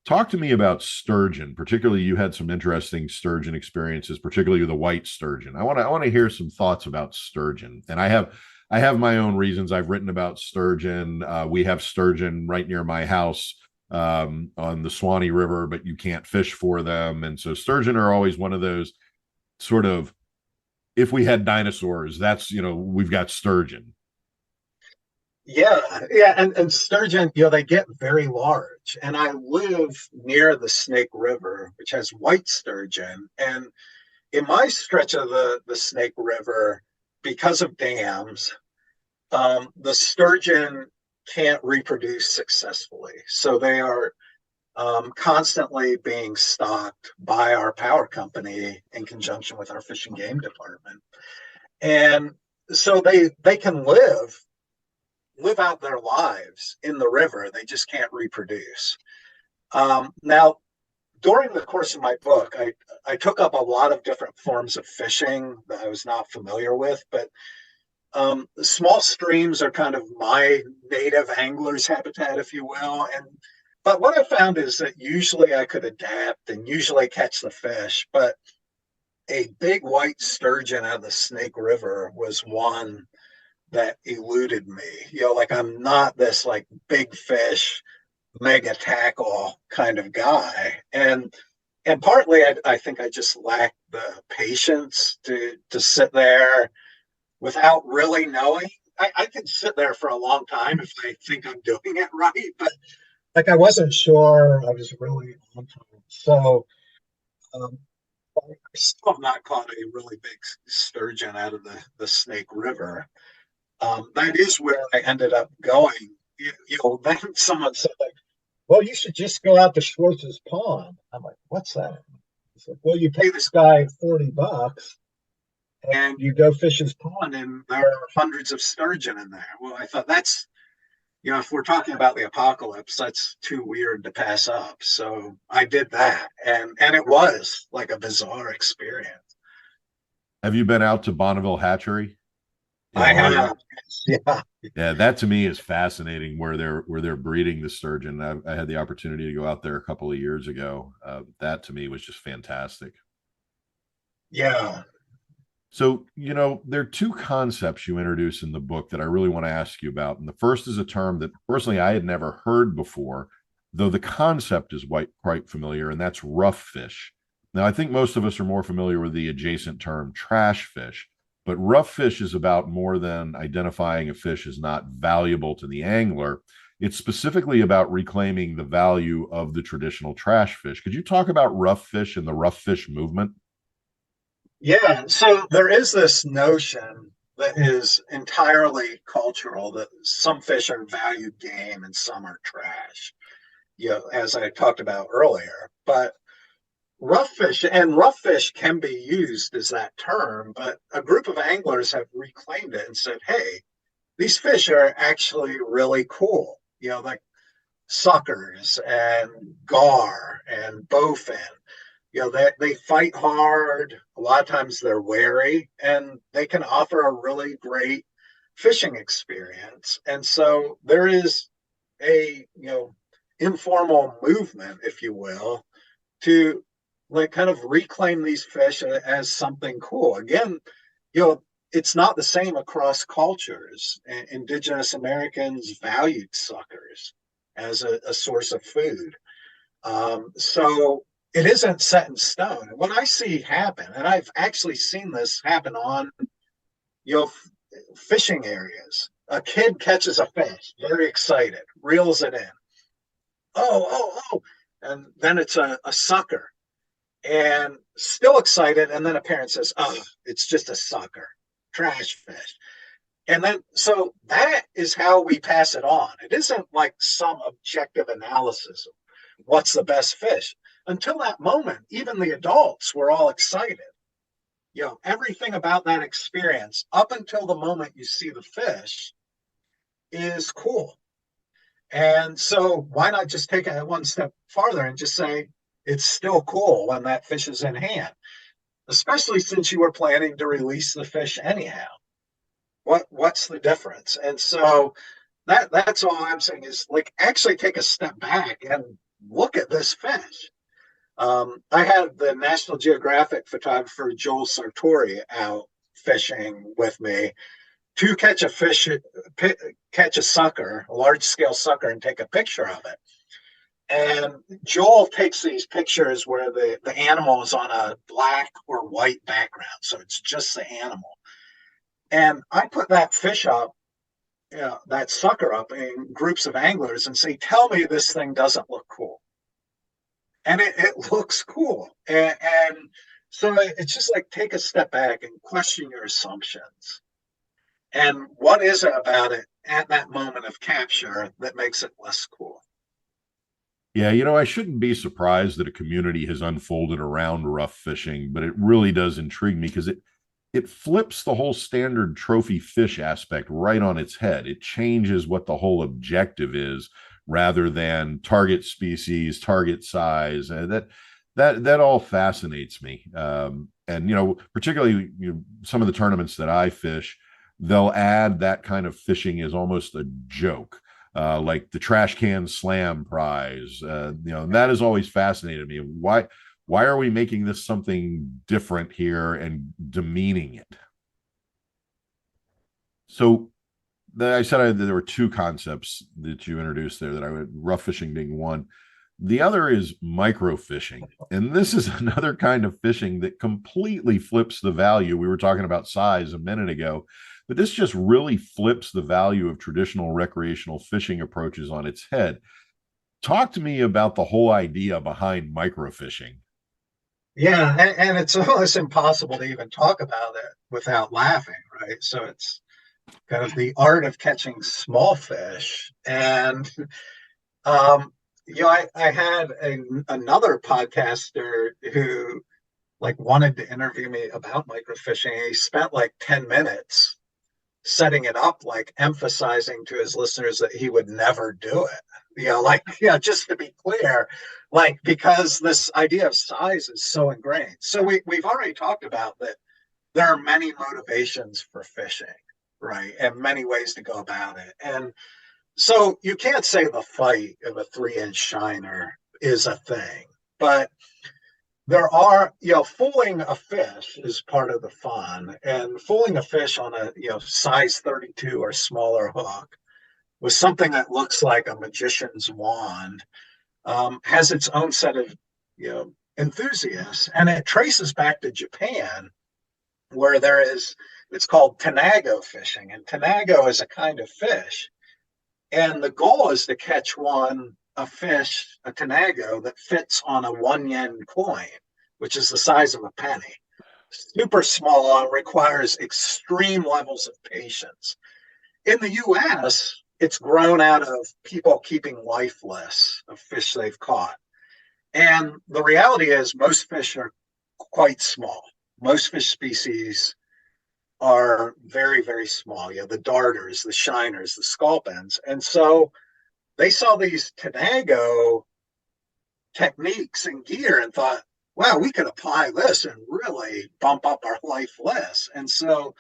Talk to me about sturgeon. Particularly, you had some interesting sturgeon experiences, particularly the white sturgeon. I want to hear some thoughts about sturgeon, and I have my own reasons. I've written about sturgeon. We have sturgeon right near my house on the Swanee River, but you can't fish for them, and so sturgeon are always one of those sort of, if we had dinosaurs, that's, we've got sturgeon. Yeah, yeah, and sturgeon, they get very large. And I live near the Snake River, which has white sturgeon. And in my stretch of the Snake River, because of dams, the sturgeon can't reproduce successfully. So they are constantly being stocked by our power company in conjunction with our fish and game department. And so they can live out their lives in the river. They just can't reproduce. Now, during the course of my book, I took up a lot of different forms of fishing that I was not familiar with, but small streams are kind of my native angler's habitat, if you will. But what I found is that usually I could adapt and usually catch the fish, but a big white sturgeon out of the Snake River was one that eluded me. Like I'm not this like big fish, mega tackle kind of guy. And partly I think I just lacked the patience to sit there without really knowing. I can sit there for a long time if I think I'm doing it right, but like I wasn't sure I was really on time. So I still have not caught a really big sturgeon out of the Snake River. That is where I ended up going. Then someone said, like, well, you should just go out to Schwartz's Pond. I'm like, what's that? He's like, well, you pay this guy $40 and you go fish his pond, and there are hundreds of sturgeon in there. Well, I thought that's, if we're talking about the apocalypse, that's too weird to pass up. So I did that, and it was like a bizarre experience. Have you been out to Bonneville Hatchery in I Oregon? have, yeah. Yeah, that to me is fascinating where they're breeding the sturgeon. I had the opportunity to go out there a couple of years ago. That to me was just fantastic. Yeah. So, there are two concepts you introduce in the book that I really want to ask you about. And the first is a term that personally I had never heard before, though the concept is quite familiar, and that's rough fish. Now, I think most of us are more familiar with the adjacent term trash fish, but rough fish is about more than identifying a fish as not valuable to the angler. It's specifically about reclaiming the value of the traditional trash fish. Could you talk about rough fish and the rough fish movement? Yeah. So there is this notion that is entirely cultural that some fish are valued game and some are trash, as I talked about earlier. But rough fish can be used as that term, but a group of anglers have reclaimed it and said, hey, these fish are actually really cool, like suckers and gar and bowfin. They fight hard. A lot of times they're wary, and they can offer a really great fishing experience. And so there is a informal movement, if you will, to like kind of reclaim these fish as something cool. Again, it's not the same across cultures. Indigenous Americans valued suckers as a source of food. So it isn't set in stone. And what I see happen, and I've actually seen this happen on fishing areas. A kid catches a fish, very excited, reels it in. Oh. And then it's a sucker, and still excited. And then a parent says, oh, it's just a sucker, trash fish. And then, so that is how we pass it on. It isn't like some objective analysis of what's the best fish. Until that moment, even the adults were all excited. Everything about that experience up until the moment you see the fish is cool. And so why not just take it one step farther and just say it's still cool when that fish is in hand, especially since you were planning to release the fish anyhow. What's the difference? And so that's all I'm saying is like actually take a step back and look at this fish. I had the National Geographic photographer Joel Sartori out fishing with me to catch a sucker, a large scale sucker, and take a picture of it. And Joel takes these pictures where the animal is on a black or white background. So it's just the animal. And I put that fish up, that sucker up in groups of anglers and say, tell me this thing doesn't look cool. And it looks cool. And so it's just like take a step back and question your assumptions. And what is it about it at that moment of capture that makes it less cool? Yeah, I shouldn't be surprised that a community has unfolded around rough fishing, but it really does intrigue me because it flips the whole standard trophy fish aspect right on its head. It changes what the whole objective is rather than target species, target size. That all fascinates me. And particularly some of the tournaments that I fish, they'll add that kind of fishing as almost a joke. Like the trash can slam prize, and that has always fascinated me. Why are we making this something different here and demeaning it? So I said there were two concepts that you introduced there that I would, rough fishing being one. The other is microfishing. And this is another kind of fishing that completely flips the value. We were talking about size a minute ago, but this just really flips the value of traditional recreational fishing approaches on its head. Talk to me about the whole idea behind microfishing. Yeah, and it's almost impossible to even talk about it without laughing, right? So it's kind of the art of catching small fish. And I had another podcaster who like wanted to interview me about microfishing. He spent like 10 minutes setting it up, like emphasizing to his listeners that he would never do it. Just to be clear, like, because this idea of size is so ingrained. So we've already talked about that there are many motivations for fishing, right? And many ways to go about it. And so you can't say the fight of a 3-inch shiner is a thing, but there are, fooling a fish is part of the fun. And fooling a fish on a, size 32 or smaller hook with something that looks like a magician's wand has its own set of, enthusiasts. And it traces back to Japan, where it's called tanago fishing. And tanago is a kind of fish. And the goal is to catch a fish, a tanago, that fits on a 1 yen coin, which is the size of a penny. Super small, requires extreme levels of patience. In the US, it's grown out of people keeping life lists of fish they've caught. And the reality is most fish are quite small. Most fish species are very, very small. The darters, the shiners, the sculpins. And so they saw these tanago techniques and gear and thought, wow, we could apply this and really bump up our life list. And so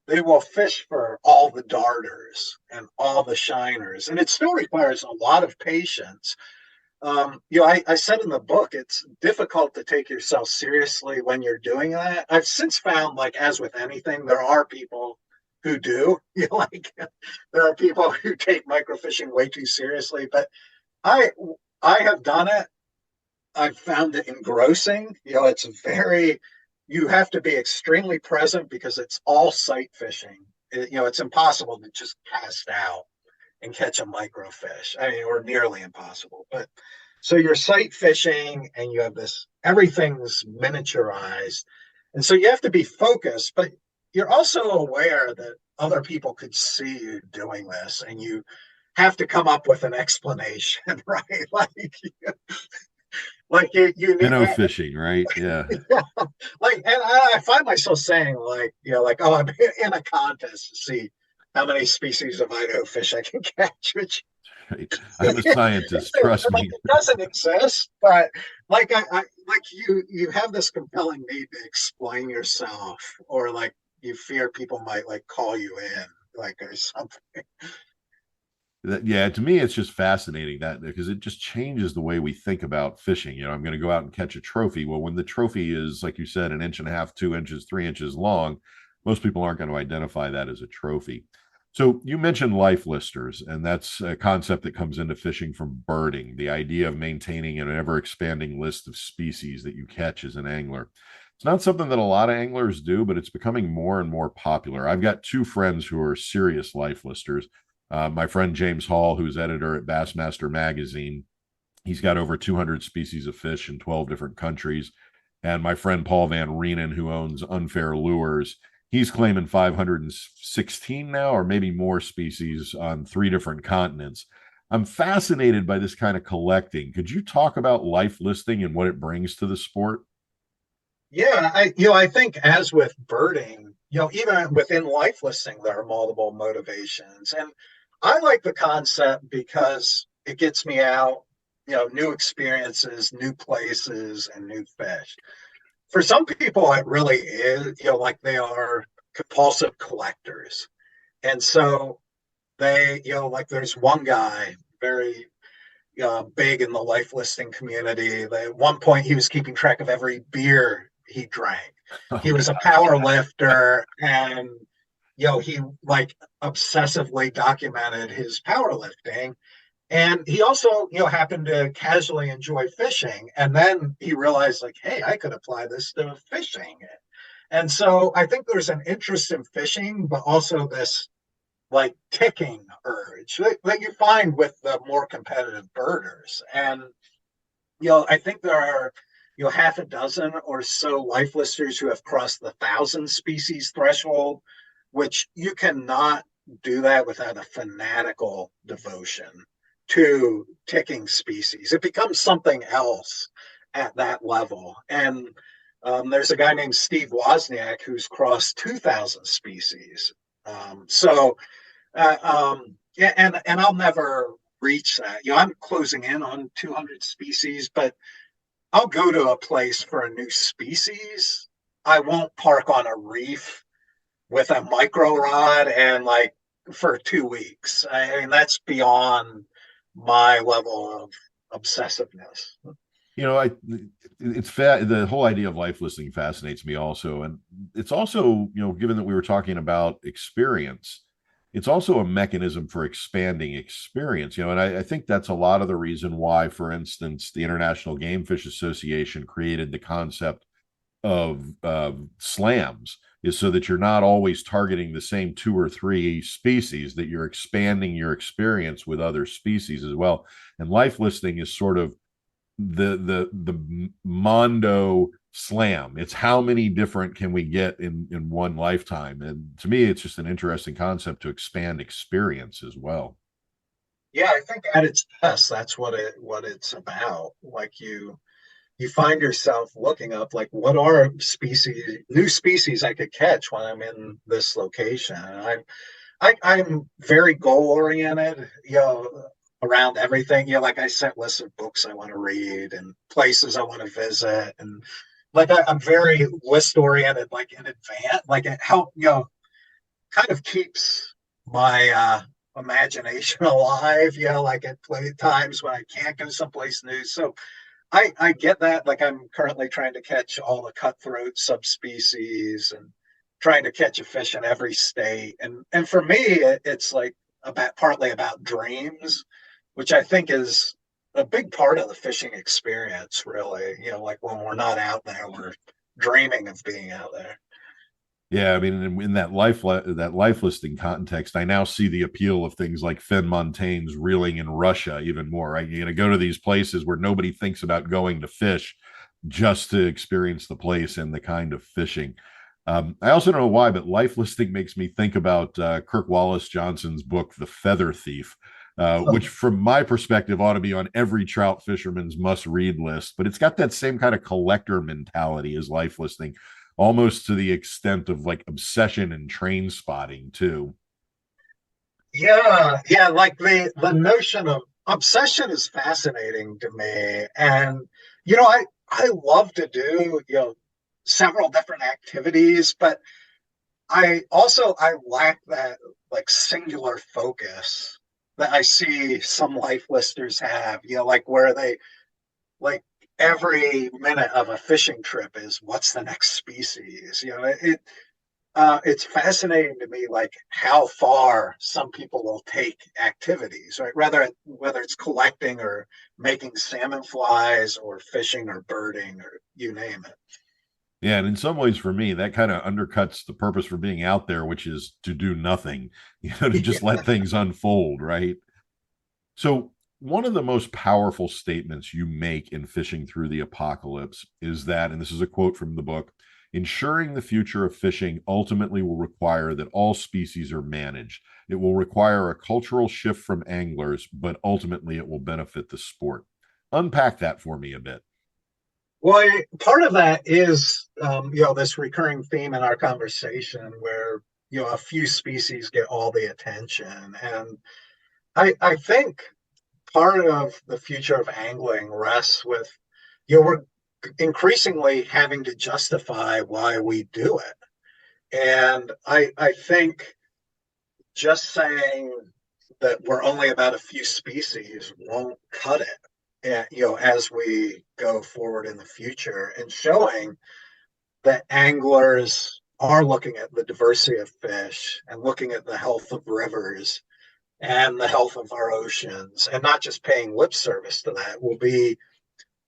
they will fish for all the darters and all the shiners. And it still requires a lot of patience. I said in the book, it's difficult to take yourself seriously when you're doing that. I've since found, like, as with anything, there are people who do. Like, there are people who take microfishing way too seriously. But I, I have done it. I've found it engrossing. It's very, you have to be extremely present because it's all sight fishing. It's impossible to just cast out and catch a microfish. I mean, or nearly impossible. But so you're sight fishing and you have this, everything's miniaturized. And so you have to be focused, but you're also aware that other people could see you doing this and you have to come up with an explanation, right? Like you Minnow fishing, right? Yeah. yeah. Like, and I find myself saying, like, oh, I'm in a contest to see how many species of Idaho fish I can catch, which Right. I'm a scientist, trust like, me. it doesn't exist. But like, I like you have this compelling need to explain yourself, or like you fear people might like call you in, like, or something. Yeah, to me, it's just fascinating that because it just changes the way we think about fishing. I'm going to go out and catch a trophy. Well, when the trophy is, like you said, an inch and a half, 2 inches, 3 inches long, most people aren't going to identify that as a trophy. So you mentioned life listers, and that's a concept that comes into fishing from birding, the idea of maintaining an ever expanding list of species that you catch as an angler. It's not something that a lot of anglers do, but it's becoming more and more popular. I've got two friends who are serious life listers. My friend James Hall, who's editor at Bassmaster Magazine, he's got over 200 species of fish in 12 different countries. And my friend Paul Van Reenen, who owns Unfair Lures, he's claiming 516 now, or maybe more species on 3 different continents. I'm fascinated by this kind of collecting. Could you talk about life listing and what it brings to the sport? Yeah, I think as with birding, even within life listing, there are multiple motivations. And I like the concept because it gets me out, new experiences, new places, and new fish. For some people, it really is, like they are compulsive collectors. And so they, like there's one guy very big in the life listing community. At one point, he was keeping track of every beer he drank. Oh, He was a power lifter, and he like obsessively documented his powerlifting. And he also, happened to casually enjoy fishing. And then he realized, like, hey, I could apply this to fishing. And so I think there's an interest in fishing, but also this like ticking urge that you find with the more competitive birders. And, I think there are, half a dozen or so life listers who have crossed the 1,000 species threshold, which you cannot do that without a fanatical devotion to ticking species. It becomes something else at that level. And there's a guy named Steve Wozniak who's crossed 2,000 species. Yeah, and I'll never reach that. I'm closing in on 200 species, but I'll go to a place for a new species. I won't park on a reef with a micro rod and like for 2 weeks. I mean, that's beyond my level of obsessiveness. I it's the whole idea of life listing fascinates me also, and it's also given that we were talking about experience, it's also a mechanism for expanding experience. And I think that's a lot of the reason why, for instance, the International Game Fish Association created the concept of slams, is so that you're not always targeting the same 2 or 3 species, that you're expanding your experience with other species as well. And life listing is sort of the mondo slam. It's how many different can we get in one lifetime. And to me, it's just an interesting concept to expand experience as well. Yeah, I think at its best, that's what it's about. Like you find yourself looking up, like, what are new species I could catch when I'm in this location. And I'm very goal oriented. around everything. Like I set lists of books I want to read and places I want to visit, and like I'm very list oriented, like in advance. Like it help kind of keeps my imagination alive. Like at times when I can't go someplace new. So I get that. Like I'm currently trying to catch all the cutthroat subspecies and trying to catch a fish in every state. And for me, it's like partly about dreams, which I think is a big part of the fishing experience, really. Like when we're not out there, we're dreaming of being out there. Yeah, I mean, in that life listing context, I now see the appeal of things like Finn Montaigne's reeling in Russia even more. Right, you're going to go to these places where nobody thinks about going to fish, just to experience the place and the kind of fishing. I also don't know why, but life listing makes me think about Kirk Wallace Johnson's book, The Feather Thief, which, from my perspective, ought to be on every trout fisherman's must-read list. But it's got that same kind of collector mentality as life listing, almost to the extent of like obsession and train spotting too. Yeah, like the notion of obsession is fascinating to me, and I love to do several different activities, but I lack that like singular focus that I see some life listers have. Like where they like every minute of a fishing trip is what's the next species. It's fascinating to me, like how far some people will take activities, right? Whether it's collecting or making salmon flies or fishing or birding or you name it. Yeah, and in some ways, for me, that kind of undercuts the purpose for being out there, which is to do nothing, to just let things unfold, right? So, one of the most powerful statements you make in Fishing Through the Apocalypse is that, and this is a quote from the book, ensuring the future of fishing ultimately will require that all species are managed. It will require a cultural shift from anglers, but ultimately it will benefit the sport. Unpack that for me a bit. Well, part of that is, this recurring theme in our conversation where, a few species get all the attention. And I think part of the future of angling rests with, we're increasingly having to justify why we do it. And I think just saying that we're only about a few species won't cut it. And, as we go forward in the future, and showing that anglers are looking at the diversity of fish and looking at the health of rivers and the health of our oceans, and not just paying lip service to that, will be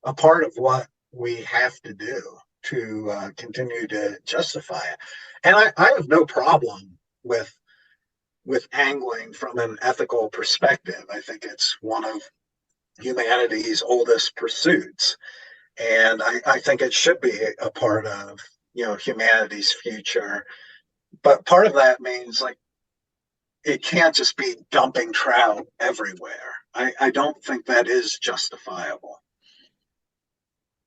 a part of what we have to do to continue to justify it. And I have no problem with angling from an ethical perspective. I think it's one of humanity's oldest pursuits, and I think it should be a part of humanity's future. But part of that means like it can't just be dumping trout everywhere. I don't think that is justifiable.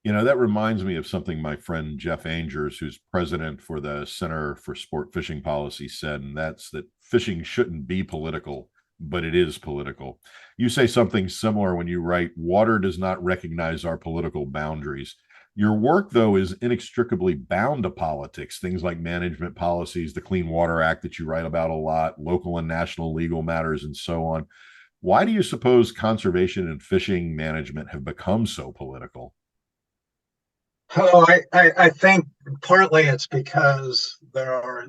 That reminds me of something my friend Jeff Angers, who's president for the Center for Sport Fishing Policy, said, and that's that fishing shouldn't be political, but it is political. You say something similar when you write, water does not recognize our political boundaries. Your work, though, is inextricably bound to politics, things like management policies, the Clean Water Act that you write about a lot, local and national legal matters, and so on. Why do you suppose conservation and fishing management have become so political? Oh, I think partly it's because there are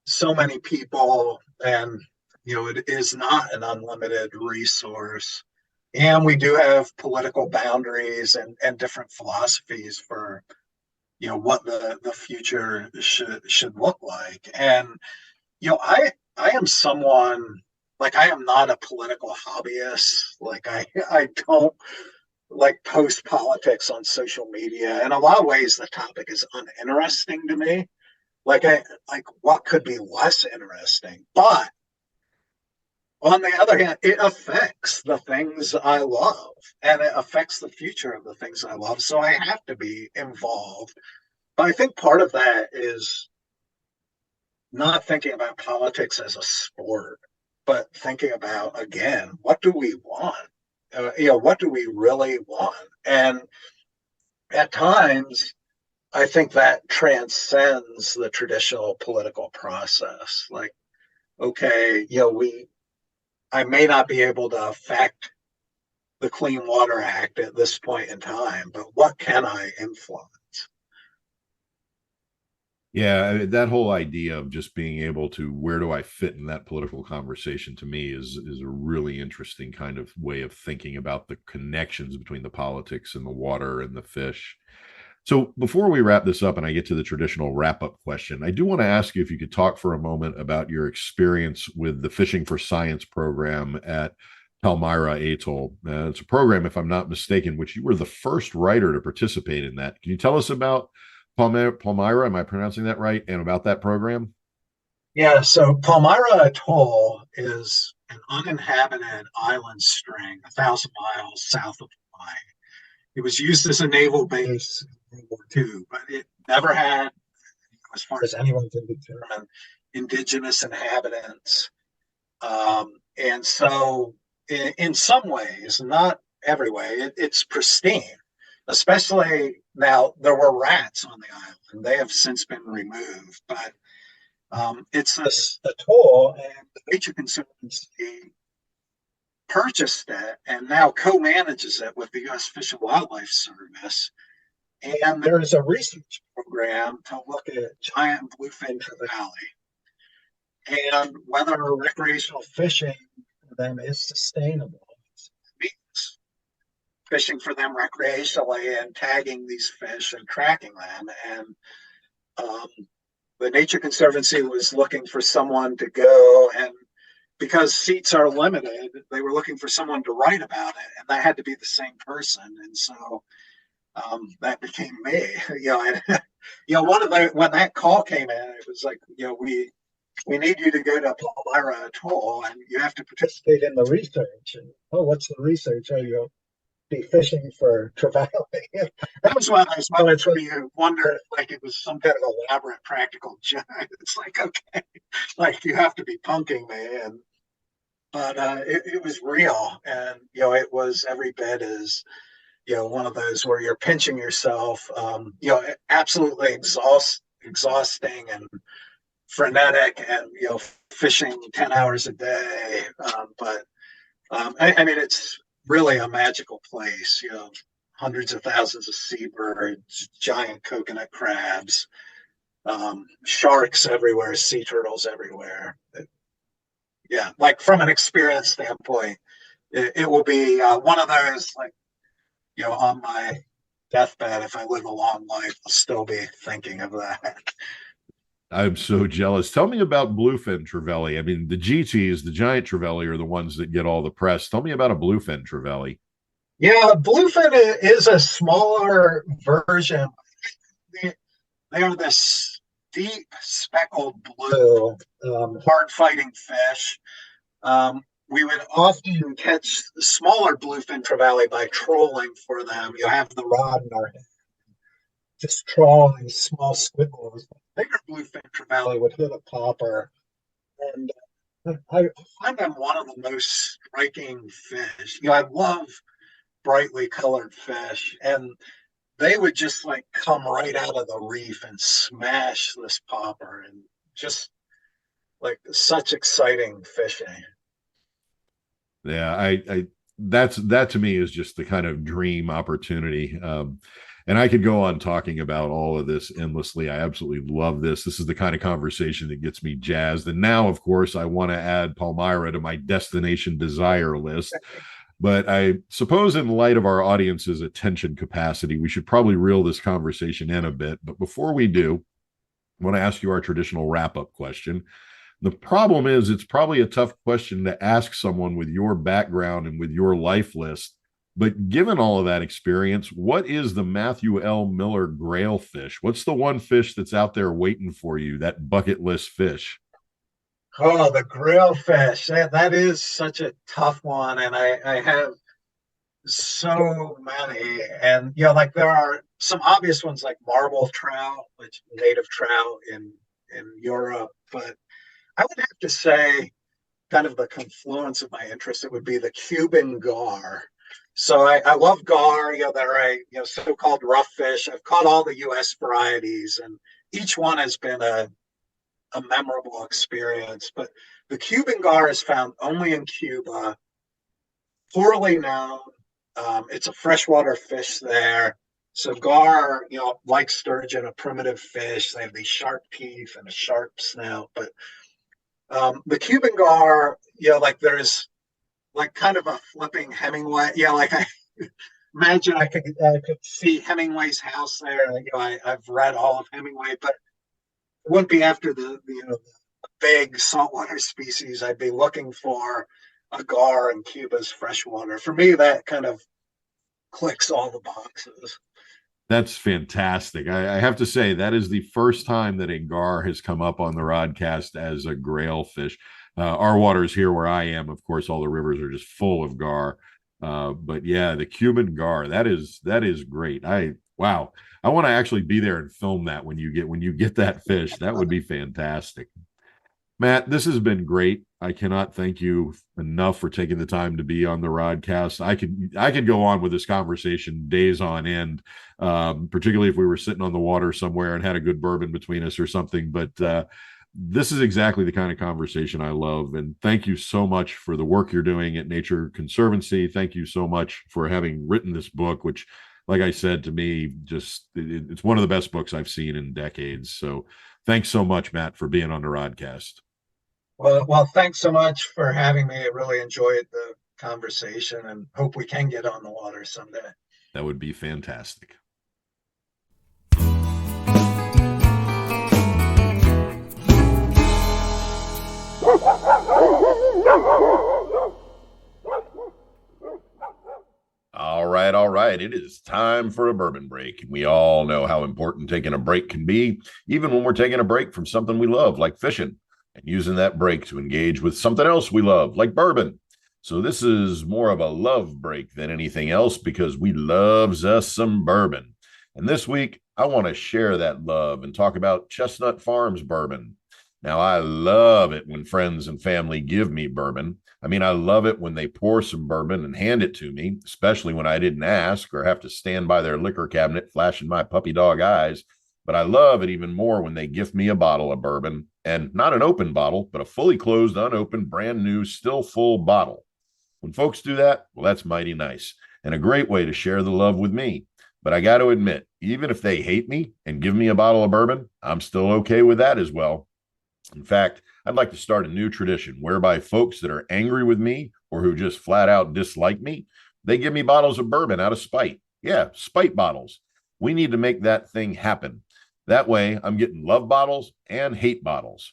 so many people, and it is not an unlimited resource. And we do have political boundaries and different philosophies for what the future should look like. And I am someone, like, I am not a political hobbyist. Like I don't like post politics on social media. In a lot of ways, the topic is uninteresting to me. Like what could be less interesting? But on the other hand, it affects the things I love, and it affects the future of the things I love. So I have to be involved. But I think part of that is not thinking about politics as a sport. but thinking about, again, what do we want? What do we really want? And at times, I think that transcends the traditional political process. Like, okay, I may not be able to affect the Clean Water Act at this point in time, but what can I influence? Yeah, that whole idea of just being able to, where do I fit in that political conversation, to me is a really interesting kind of way of thinking about the connections between the politics and the water and the fish. So before we wrap this up and I get to the traditional wrap up question, I do want to ask you if you could talk for a moment about your experience with the Fishing for Science program at Palmyra Atoll. It's a program, if I'm not mistaken, which you were the first writer to participate in that. Can you tell us about Palmyra? Am I pronouncing that right? And about that program? Yeah, so Palmyra Atoll is an uninhabited island string 1,000 miles south of Hawaii. It was used as a naval base in World War II, but it never had, as far as anyone can determine, indigenous inhabitants. And so, in some ways, not every way, it's pristine. Especially now, there were rats on the island. They have since been removed, but it's this atoll, and the Nature Conservancy purchased it and now co-manages it with the U.S. Fish and Wildlife Service. And there is a research program to look at giant bluefin trevally and whether recreational fishing for them is sustainable. It means fishing for them recreationally and tagging these fish and tracking them. And um, the Nature Conservancy was looking for someone to go, and because seats are limited, they were looking for someone to write about it, and that had to be the same person. And so that became me. And, one of the when that call came in, it was like, we need you to go to Palmyra Atoll, and you have to participate in the research. And what's the research? Oh, you'll be fishing for trevally. That was one of those moments where you wonder if like it was some kind of elaborate practical joke. It's like, okay, like you have to be punking me. And but it was real, and it was every bit as one of those where you're pinching yourself, absolutely exhausting and frenetic, and fishing 10 hours a day. But I mean, it's really a magical place. Hundreds of thousands of seabirds, giant coconut crabs, sharks everywhere, sea turtles everywhere. Yeah, like from an experience standpoint, it will be one of those, like, on my deathbed, if I live a long life, I'll still be thinking of that. I'm so jealous. Tell me about bluefin trevally. I mean, the GTs, the giant trevally, are the ones that get all the press. Tell me about a bluefin trevally. Yeah, bluefin is a smaller version. They are this deep speckled blue, hard fighting fish. We would often catch the smaller bluefin trevally by trolling for them. You have the rod in our hand, just trawling small squiggles. Bigger bluefin trevally would hit a popper, and I find them one of the most striking fish. I love brightly colored fish, and they would just like come right out of the reef and smash this popper, and just like such exciting fishing. Yeah, I that to me is just the kind of dream opportunity. And I could go on talking about all of this endlessly. I absolutely love this. This is the kind of conversation that gets me jazzed. And now, of course, I want to add Palmyra to my destination desire list. But I suppose, in light of our audience's attention capacity, we should probably reel this conversation in a bit. But before we do, I want to ask you our traditional wrap up question. The problem is, it's probably a tough question to ask someone with your background and with your life list. But given all of that experience, what is the Matthew L. Miller grail fish? What's the one fish that's out there waiting for you, that bucket list fish? Oh, the grill fish. That is such a tough one. And I have so many. And, like there are some obvious ones like marble trout, which native trout in Europe. But I would have to say kind of the confluence of my interest, it would be the Cuban gar. So I love gar. They're so-called rough fish. I've caught all the U.S. varieties, and each one has been a memorable experience. But the Cuban gar is found only in Cuba, poorly known. It's a freshwater fish there. So gar, like sturgeon, a primitive fish. They have these sharp teeth and a sharp snout. But the Cuban gar, like there's like kind of a flipping Hemingway. Like I imagine I could see Hemingway's house there. I've read all of Hemingway, but it wouldn't be after the big saltwater species. I'd be looking for a gar in Cuba's freshwater. For me, that kind of clicks all the boxes. That's fantastic. I have to say, that is the first time that a gar has come up on the Rodcast as a grail fish. Our waters here where I am, of course, all the rivers are just full of gar. But yeah, the Cuban gar, that is great. Wow. I want to actually be there and film that when you get that fish. That would be fantastic. Matt, this has been great. I cannot thank you enough for taking the time to be on the Rodcast. I could go on with this conversation days on end, particularly if we were sitting on the water somewhere and had a good bourbon between us or something. But this is exactly the kind of conversation I love. And thank you so much for the work you're doing at Nature Conservancy. Thank you so much for having written this book, which, like I said, to me, it's one of the best books I've seen in decades. So thanks so much, Matt, for being on the Rodcast. Well, thanks so much for having me. I really enjoyed the conversation and hope we can get on the water someday. That would be fantastic. All right. It is time for a bourbon break. We all know how important taking a break can be, even when we're taking a break from something we love, like fishing, and using that break to engage with something else we love, like bourbon. So this is more of a love break than anything else, because we loves us some bourbon. And this week, I want to share that love and talk about Chestnut Farms bourbon. Now, I love it when friends and family give me bourbon. I mean, I love it when they pour some bourbon and hand it to me, especially when I didn't ask or have to stand by their liquor cabinet flashing my puppy dog eyes. But I love it even more when they gift me a bottle of bourbon, and not an open bottle, but a fully closed, unopened, brand new, still full bottle. When folks do that, well, that's mighty nice and a great way to share the love with me. But I got to admit, even if they hate me and give me a bottle of bourbon, I'm still okay with that as well. In fact, I'd like to start a new tradition whereby folks that are angry with me or who just flat out dislike me, they give me bottles of bourbon out of spite. Yeah, spite bottles. We need to make that thing happen. That way, I'm getting love bottles and hate bottles.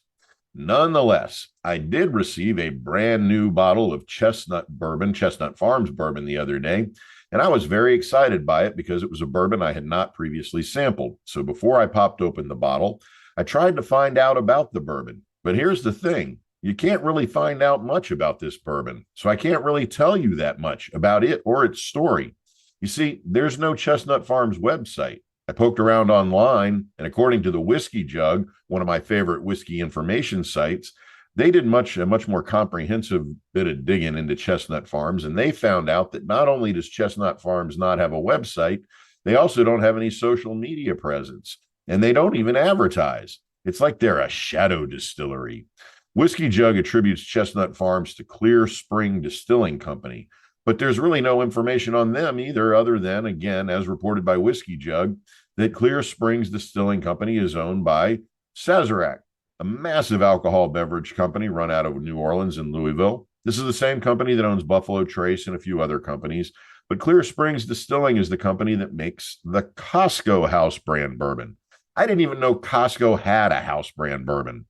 Nonetheless, I did receive a brand new bottle of Chestnut Farms bourbon the other day, and I was very excited by it because it was a bourbon I had not previously sampled. So before I popped open the bottle, I tried to find out about the bourbon. But here's the thing. You can't really find out much about this bourbon, so I can't really tell you that much about it or its story. You see, there's no Chestnut Farms website. I poked around online, and according to the Whiskey Jug, one of my favorite whiskey information sites, they did a much more comprehensive bit of digging into Chestnut Farms, and they found out that not only does Chestnut Farms not have a website, they also don't have any social media presence, and they don't even advertise. It's like they're a shadow distillery. Whiskey Jug attributes Chestnut Farms to Clear Spring Distilling Company, but there's really no information on them either, other than, again, as reported by Whiskey Jug, that Clear Springs Distilling Company is owned by Sazerac, a massive alcohol beverage company run out of New Orleans and Louisville. This is the same company that owns Buffalo Trace and a few other companies, but Clear Springs Distilling is the company that makes the Costco house brand bourbon. I didn't even know Costco had a house brand bourbon.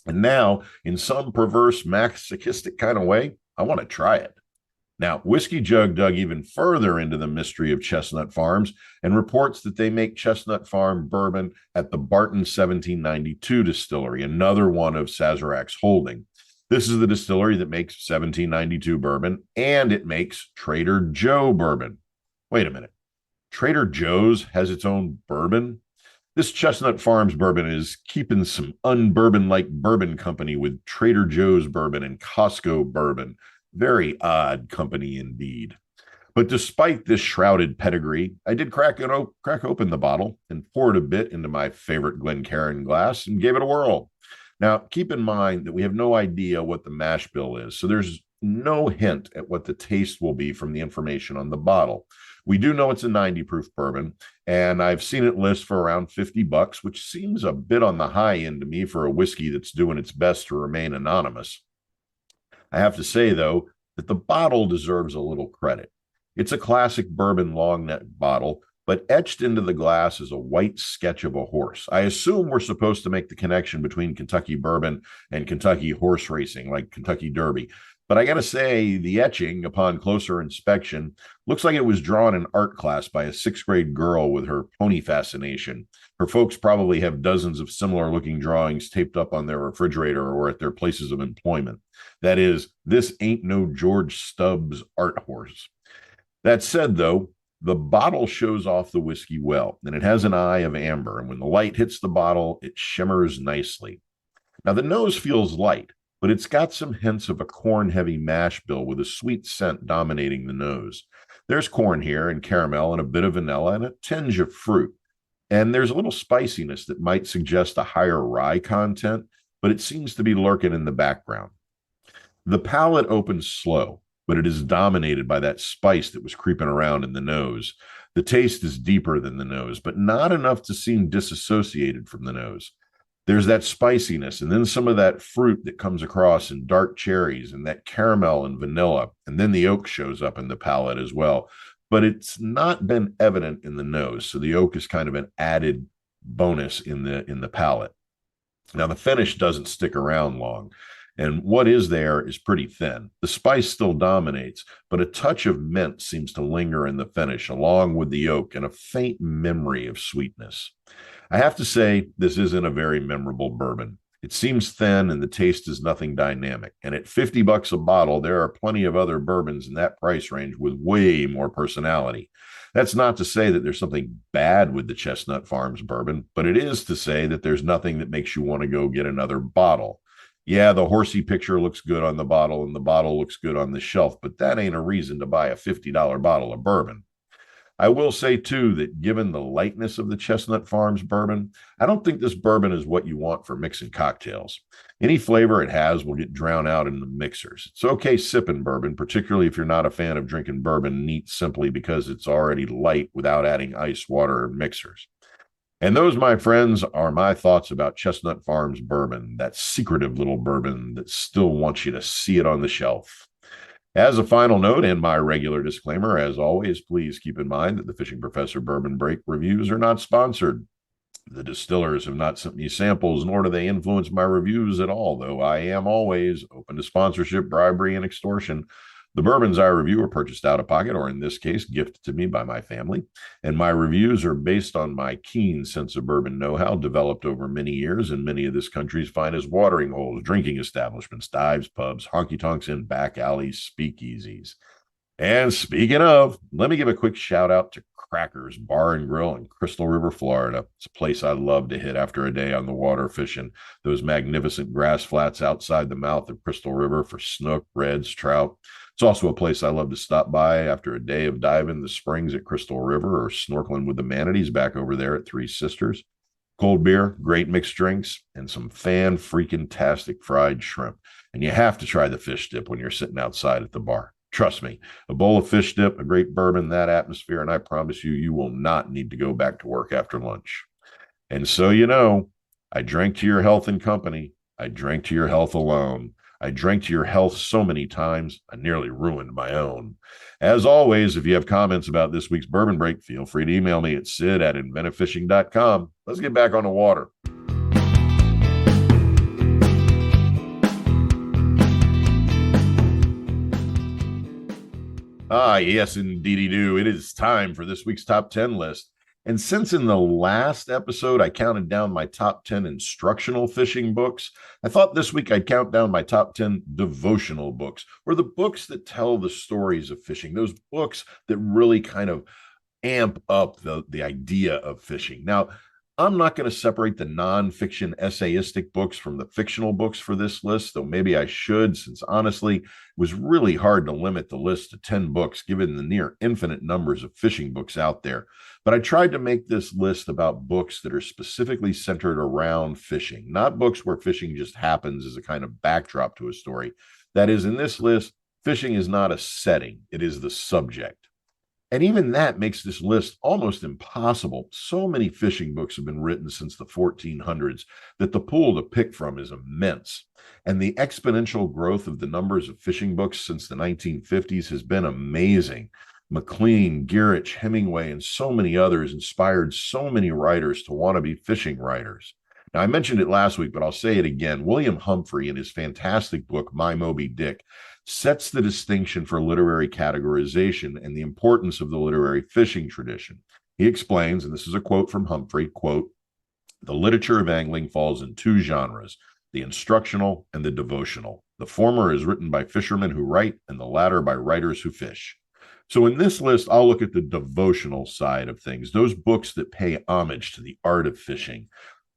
And now, in some perverse masochistic kind of way, I want to try it. Now, Whiskey Jug dug even further into the mystery of Chestnut Farms and reports that they make Chestnut Farm bourbon at the Barton 1792 distillery, another one of Sazerac's holding. This is the distillery that makes 1792 bourbon, and it makes Trader Joe bourbon. Wait a minute. Trader Joe's has its own bourbon? This Chestnut Farms bourbon is keeping some unbourbon-like bourbon company with Trader Joe's bourbon and Costco bourbon. Very odd company indeed. But despite this shrouded pedigree, I did crack open the bottle and poured a bit into my favorite Glencairn glass and gave it a whirl. Now, keep in mind that we have no idea what the mash bill is, so there's no hint at what the taste will be from the information on the bottle. We do know it's a 90 proof bourbon, and I've seen it list for around $50, which seems a bit on the high end to me for a whiskey that's doing its best to remain anonymous. I have to say, though, that the bottle deserves a little credit. It's a classic bourbon long neck bottle, but etched into the glass is a white sketch of a horse. I assume we're supposed to make the connection between Kentucky bourbon and Kentucky horse racing, like Kentucky Derby. But I got to say, the etching, upon closer inspection, looks like it was drawn in art class by a sixth grade girl with her pony fascination. Her folks probably have dozens of similar looking drawings taped up on their refrigerator or at their places of employment. That is, this ain't no George Stubbs art horse. That said, though, the bottle shows off the whiskey well, and it has an eye of amber, and when the light hits the bottle, it shimmers nicely. Now, the nose feels light, but it's got some hints of a corn-heavy mash bill with a sweet scent dominating the nose. There's corn here, and caramel, and a bit of vanilla, and a tinge of fruit. And there's a little spiciness that might suggest a higher rye content, but it seems to be lurking in the background. The palate opens slow, but it is dominated by that spice that was creeping around in the nose. The taste is deeper than the nose, but not enough to seem disassociated from the nose. There's that spiciness, and then some of that fruit that comes across in dark cherries, and that caramel and vanilla, and then the oak shows up in the palate as well. But it's not been evident in the nose, so the oak is kind of an added bonus in the palate. Now, the finish doesn't stick around long, and what is there is pretty thin. The spice still dominates, but a touch of mint seems to linger in the finish, along with the oak and a faint memory of sweetness. I have to say, this isn't a very memorable bourbon. It seems thin and the taste is nothing dynamic. And at $50 a bottle, there are plenty of other bourbons in that price range with way more personality. That's not to say that there's something bad with the Chestnut Farms bourbon, but it is to say that there's nothing that makes you want to go get another bottle. Yeah, the horsey picture looks good on the bottle and the bottle looks good on the shelf, but that ain't a reason to buy a $50 bottle of bourbon. I will say, too, that given the lightness of the Chestnut Farms bourbon, I don't think this bourbon is what you want for mixing cocktails. Any flavor it has will get drowned out in the mixers. It's okay sipping bourbon, particularly if you're not a fan of drinking bourbon neat simply because it's already light without adding ice, water, or mixers. And those, my friends, are my thoughts about Chestnut Farms bourbon, that secretive little bourbon that still wants you to see it on the shelf. As a final note and my regular disclaimer, as always, please keep in mind that the Fishing Professor Bourbon Break reviews are not sponsored. The distillers have not sent me samples, nor do they influence my reviews at all, though I am always open to sponsorship, bribery, and extortion. The bourbons I review are purchased out of pocket, or in this case, gifted to me by my family. And my reviews are based on my keen sense of bourbon know-how developed over many years in many of this country's finest watering holes, drinking establishments, dives, pubs, honky-tonks, and back alleys, speakeasies. And speaking of, let me give a quick shout out to Crackers Bar and Grill in Crystal River, Florida. It's a place I love to hit after a day on the water fishing. Those magnificent grass flats outside the mouth of Crystal River for snook, reds, trout. It's also a place I love to stop by after a day of diving the springs at Crystal River or snorkeling with the manatees back over there at Three Sisters. Cold beer, great mixed drinks, and some fan-freaking-tastic fried shrimp. And you have to try the fish dip when you're sitting outside at the bar. Trust me, a bowl of fish dip, a great bourbon, that atmosphere, and I promise you, you will not need to go back to work after lunch. And so, I drank to your health and company. I drank to your health alone. I drank to your health so many times, I nearly ruined my own. As always, if you have comments about this week's Bourbon Break, feel free to email me at sid@inventivefishing.com. Let's get back on the water. Ah, yes, indeedy do. It is time for this week's top 10 list. And since in the last episode I counted down my top 10 instructional fishing books, I thought this week I'd count down my top 10 devotional books, or the books that tell the stories of fishing, those books that really kind of amp up the idea of fishing. Now, I'm not going to separate the nonfiction essayistic books from the fictional books for this list, though maybe I should, since honestly, it was really hard to limit the list to 10 books given the near infinite numbers of fishing books out there. But I tried to make this list about books that are specifically centered around fishing, not books where fishing just happens as a kind of backdrop to a story. That is, in this list, fishing is not a setting, it is the subject. And even that makes this list almost impossible. So many fishing books have been written since the 1400s that the pool to pick from is immense. And the exponential growth of the numbers of fishing books since the 1950s has been amazing. Maclean, Gerich, Hemingway, and so many others inspired so many writers to want to be fishing writers. Now, I mentioned it last week, but I'll say it again. William Humphrey, in his fantastic book, My Moby Dick, sets the distinction for literary categorization and the importance of the literary fishing tradition. He explains, and this is a quote from Humphrey, quote, "The literature of angling falls in two genres, the instructional and the devotional. The former is written by fishermen who write, and the latter by writers who fish." So in this list, I'll look at the devotional side of things, those books that pay homage to the art of fishing.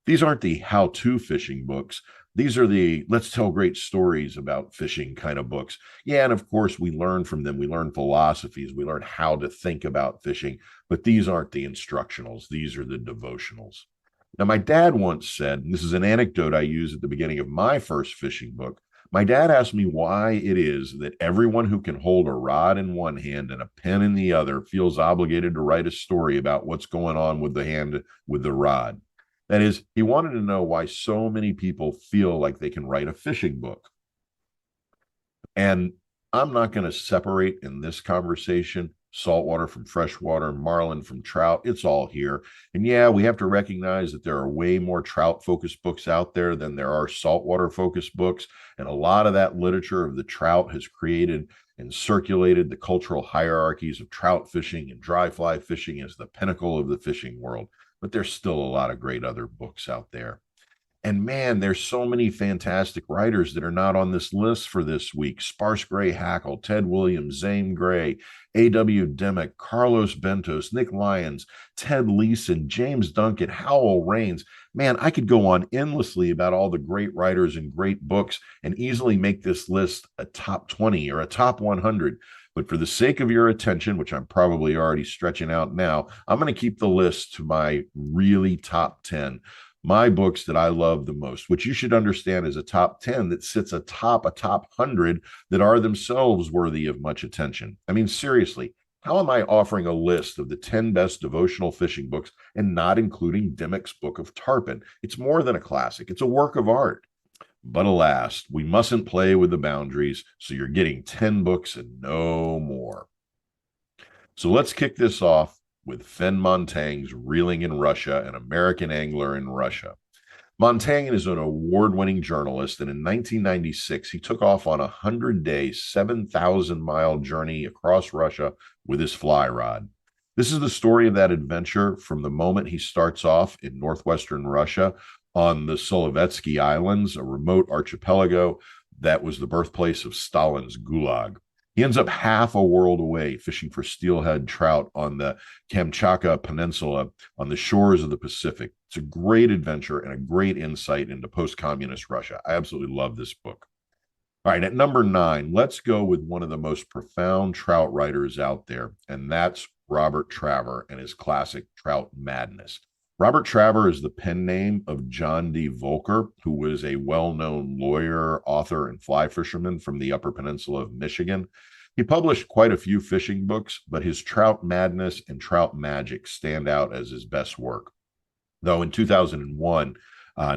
These aren't the how-to fishing books. These are the let's tell great stories about fishing kind of books. Yeah, and of course, we learn from them. We learn philosophies. We learn how to think about fishing. But these aren't the instructionals. These are the devotionals. Now, my dad once said, and this is an anecdote I use at the beginning of my first fishing book. My dad asked me why it is that everyone who can hold a rod in one hand and a pen in the other feels obligated to write a story about what's going on with the hand with the rod. That is, he wanted to know why so many people feel like they can write a fishing book. And I'm not going to separate in this conversation saltwater from freshwater, marlin from trout. It's all here. And yeah, we have to recognize that there are way more trout focused books out there than there are saltwater focused books. And a lot of that literature of the trout has created and circulated the cultural hierarchies of trout fishing and dry fly fishing as the pinnacle of the fishing world. But there's still a lot of great other books out there. And man, there's so many fantastic writers that are not on this list for this week. Sparse Gray Hackle, Ted Williams, Zane Grey, A.W. Dimmock, Carlos Bentos, Nick Lyons, Ted Leeson, James Duncan, Howell Raines. Man, I could go on endlessly about all the great writers and great books and easily make this list a top 20 or a top 100. But for the sake of your attention, which I'm probably already stretching out now, I'm going to keep the list to my really top 10. My books that I love the most, which you should understand is a top 10 that sits atop a top 100 that are themselves worthy of much attention. I mean, seriously, how am I offering a list of the 10 best devotional fishing books and not including Dimmock's Book of Tarpon? It's more than a classic. It's a work of art. But alas, we mustn't play with the boundaries, so you're getting 10 books and no more. So let's kick this off with Fen Montagne's Reeling in Russia, an American angler in Russia. Montagne is an award-winning journalist, and in 1996, he took off on a 100-day, 7,000-mile journey across Russia with his fly rod. This is the story of that adventure from the moment he starts off in northwestern Russia on the Solovetsky Islands, a remote archipelago that was the birthplace of Stalin's Gulag. He ends up half a world away fishing for steelhead trout on the Kamchatka Peninsula on the shores of the Pacific. It's a great adventure and a great insight into post-communist Russia. I absolutely love this book. All right, at number 9, let's go with one of the most profound trout writers out there, and that's Robert Traver and his classic Trout Madness. Robert Traver is the pen name of John D. Volker, who was a well-known lawyer, author, and fly fisherman from the Upper Peninsula of Michigan. He published quite a few fishing books, but his Trout Madness and Trout Magic stand out as his best work. Though in 2001,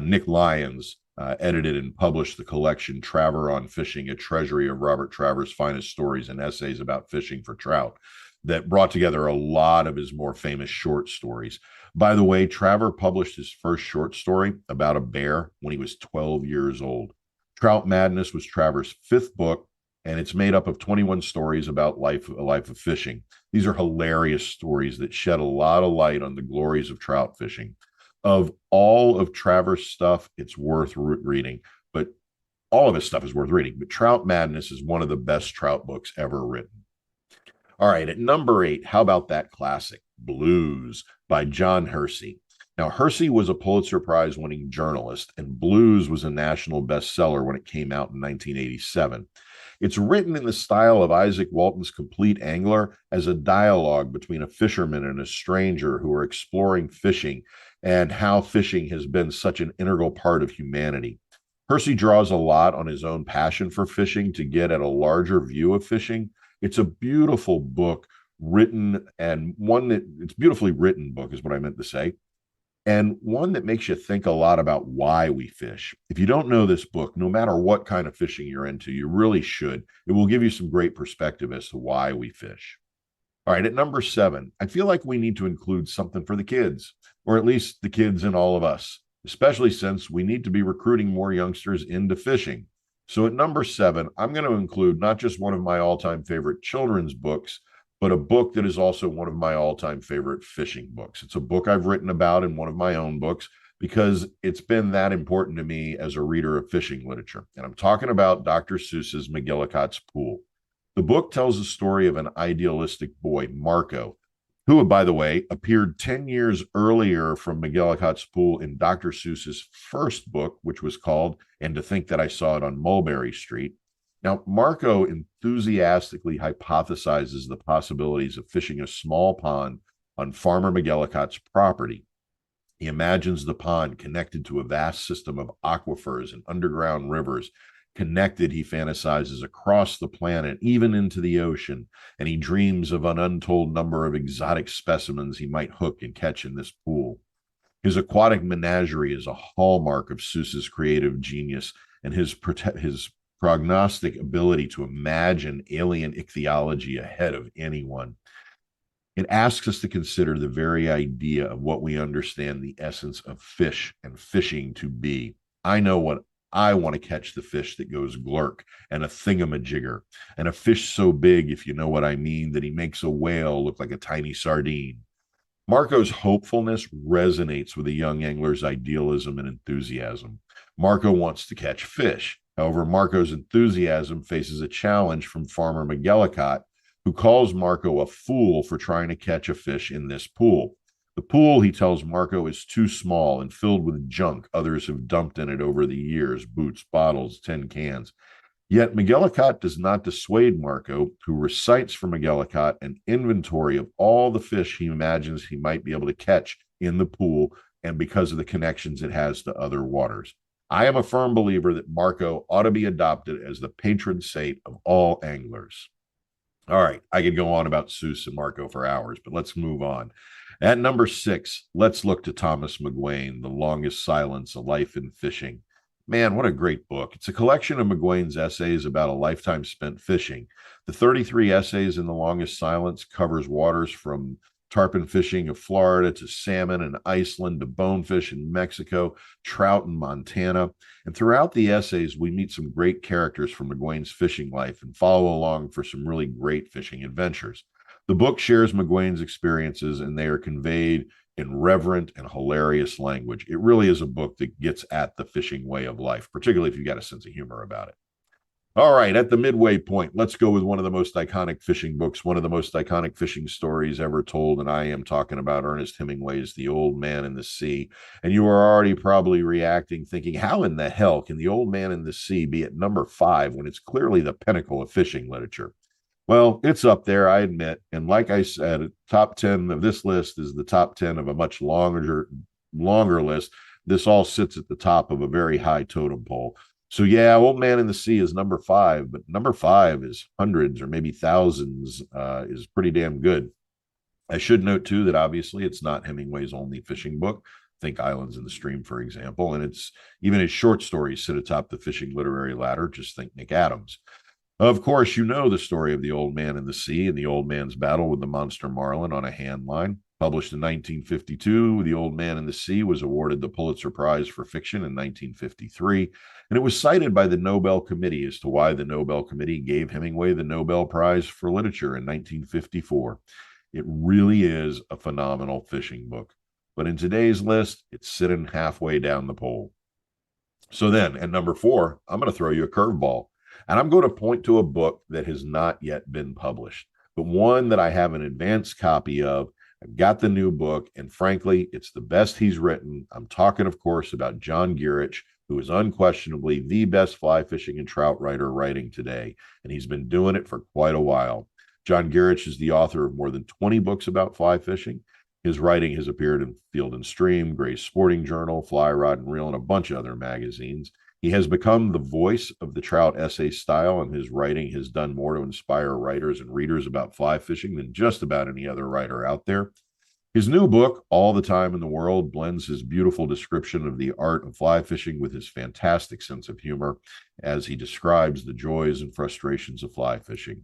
Nick Lyons edited and published the collection Traver on Fishing, a treasury of Robert Traver's finest stories and essays about fishing for trout, that brought together a lot of his more famous short stories. By the way, Traver published his first short story about a bear when he was 12 years old. Trout Madness was Traver's 5th book, and it's made up of 21 stories about a life of fishing. These are hilarious stories that shed a lot of light on the glories of trout fishing. Of all of Traver's stuff, it's worth reading, but all of his stuff is worth reading. But Trout Madness is one of the best trout books ever written. All right, at number 8, how about that classic, Blues by John Hersey? Now, Hersey was a Pulitzer Prize winning journalist, and Blues was a national bestseller when it came out in 1987. It's written in the style of Isaac Walton's Complete Angler as a dialogue between a fisherman and a stranger who are exploring fishing and how fishing has been such an integral part of humanity. Hersey draws a lot on his own passion for fishing to get at a larger view of fishing. It's a beautiful book written, and one that it's beautifully written book is what I meant to say, and one that makes you think a lot about why we fish. If you don't know this book, no matter what kind of fishing you're into, you really should. It will give you some great perspective as to why we fish. All right, at number 7, I feel like we need to include something for the kids, or at least the kids in all of us, especially since we need to be recruiting more youngsters into fishing. So at number 7, I'm going to include not just one of my all-time favorite children's books, but a book that is also one of my all-time favorite fishing books. It's a book I've written about in one of my own books because it's been that important to me as a reader of fishing literature. And I'm talking about Dr. Seuss's McGillicuddy's Pool. The book tells the story of an idealistic boy, Marco, who, by the way, appeared 10 years earlier from McGillicuddy's Pool in Dr. Seuss's first book, which was called And to Think That I Saw It on Mulberry Street. Now, Marco enthusiastically hypothesizes the possibilities of fishing a small pond on Farmer McGillicuddy's property. He imagines the pond connected to a vast system of aquifers and underground rivers, connected, he fantasizes, across the planet, even into the ocean, and he dreams of an untold number of exotic specimens he might hook and catch in this pool. His aquatic menagerie is a hallmark of Seuss's creative genius, and his prognostic ability to imagine alien ichthyology ahead of anyone. It asks us to consider the very idea of what we understand the essence of fish and fishing to be. I know what I want to catch: the fish that goes glurk, and a thingamajigger, and a fish so big, if you know what I mean, that he makes a whale look like a tiny sardine. Marco's hopefulness resonates with a young angler's idealism and enthusiasm. Marco wants to catch fish. However, Marco's enthusiasm faces a challenge from Farmer McGillicuddy, who calls Marco a fool for trying to catch a fish in this pool. The pool, he tells Marco, is too small and filled with junk others have dumped in it over the years: boots, bottles, tin cans. Yet McGillicuddy does not dissuade Marco, who recites for McGillicuddy an inventory of all the fish he imagines he might be able to catch in the pool, and because of the connections it has to other waters. I am a firm believer that Marco ought to be adopted as the patron saint of all anglers. All right, I could go on about Seuss and Marco for hours, but let's move on. At number 6, let's look to Thomas McGuane, The Longest Silence, A Life in Fishing. Man, what a great book. It's a collection of McGuane's essays about a lifetime spent fishing. The 33 essays in The Longest Silence covers waters from tarpon fishing of Florida to salmon in Iceland to bonefish in Mexico, trout in Montana. And throughout the essays, we meet some great characters from McGuane's fishing life and follow along for some really great fishing adventures. The book shares McGuane's experiences, and they are conveyed in reverent and hilarious language. It really is a book that gets at the fishing way of life, particularly if you've got a sense of humor about it. All right, at the midway point, let's go with one of the most iconic fishing books, one of the most iconic fishing stories ever told, and I am talking about Ernest Hemingway's The Old Man and the Sea. And you are already probably reacting, thinking, how in the hell can The Old Man and the Sea be at number 5 when it's clearly the pinnacle of fishing literature? Well, it's up there, I admit. And like I said, top 10 of this list is the top 10 of a much longer list. This all sits at the top of a very high totem pole. So yeah, Old Man in the Sea is number 5, but number 5 is hundreds or maybe thousands, is pretty damn good. I should note too that obviously it's not Hemingway's only fishing book. Think Islands in the Stream, for example, and it's even his short stories sit atop the fishing literary ladder. Just think Nick Adams. Of course, you know the story of The Old Man in the Sea and the old man's battle with the monster marlin on a hand line. Published in 1952, The Old Man in the Sea was awarded the Pulitzer Prize for Fiction in 1953, and it was cited by the Nobel Committee as to why the Nobel Committee gave Hemingway the Nobel Prize for Literature in 1954. It really is a phenomenal fishing book, but in today's list, it's sitting halfway down the pole. So then, at number 4, I'm going to throw you a curveball. And I'm going to point to a book that has not yet been published, but one that I have an advanced copy of I've got the new book, and frankly, it's the best he's written. I'm talking, of course, about John Gierich, who is unquestionably the best fly fishing and trout writer writing today, and he's been doing it for quite a while. John Gierich is the author of more than 20 books about fly fishing. His writing has appeared in Field and Stream, Gray's Sporting Journal, Fly Rod and Reel, and a bunch of other magazines. He has become the voice of the trout essay style, and his writing has done more to inspire writers and readers about fly fishing than just about any other writer out there. His new book, All the Time in the World, blends his beautiful description of the art of fly fishing with his fantastic sense of humor as he describes the joys and frustrations of fly fishing.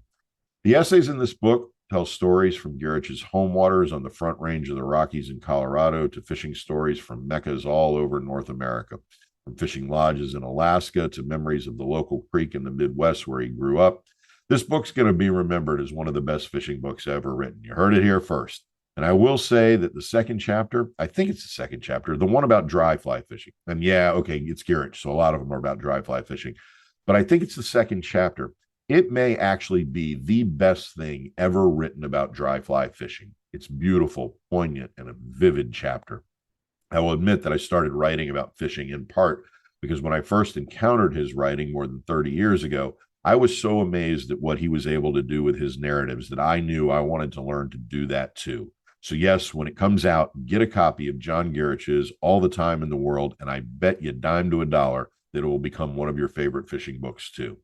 The essays in this book tell stories from Gierich's home waters on the Front Range of the Rockies in Colorado to fishing stories from meccas all over North America, from fishing lodges in Alaska to memories of the local creek in the Midwest where he grew up. This book's going to be remembered as one of the best fishing books ever written. You heard it here first. And I will say that the second chapter, I think it's the second chapter, the one about dry fly fishing. And yeah, okay, it's Gierich, so a lot of them are about dry fly fishing. But I think it's the second chapter. It may actually be the best thing ever written about dry fly fishing. It's beautiful, poignant, and a vivid chapter. I will admit that I started writing about fishing in part because when I first encountered his writing more than 30 years ago, I was so amazed at what he was able to do with his narratives that I knew I wanted to learn to do that too. So yes, when it comes out, get a copy of John Gierich's All the Time in the World, and I bet you dime to a dollar that it will become one of your favorite fishing books too.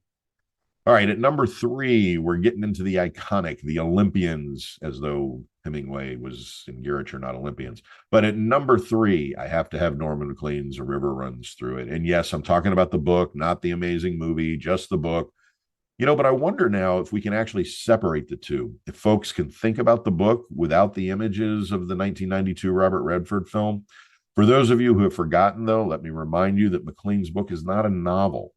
All right, at number 3, we're getting into the iconic, the Olympians, as though Hemingway was and Gierich are not Olympians. But at number 3, I have to have Norman Maclean's A River Runs Through It. And yes, I'm talking about the book, not the amazing movie, just the book. But I wonder now if we can actually separate the two. If folks can think about the book without the images of the 1992 Robert Redford film. For those of you who have forgotten, though, let me remind you that Maclean's book is not a novel.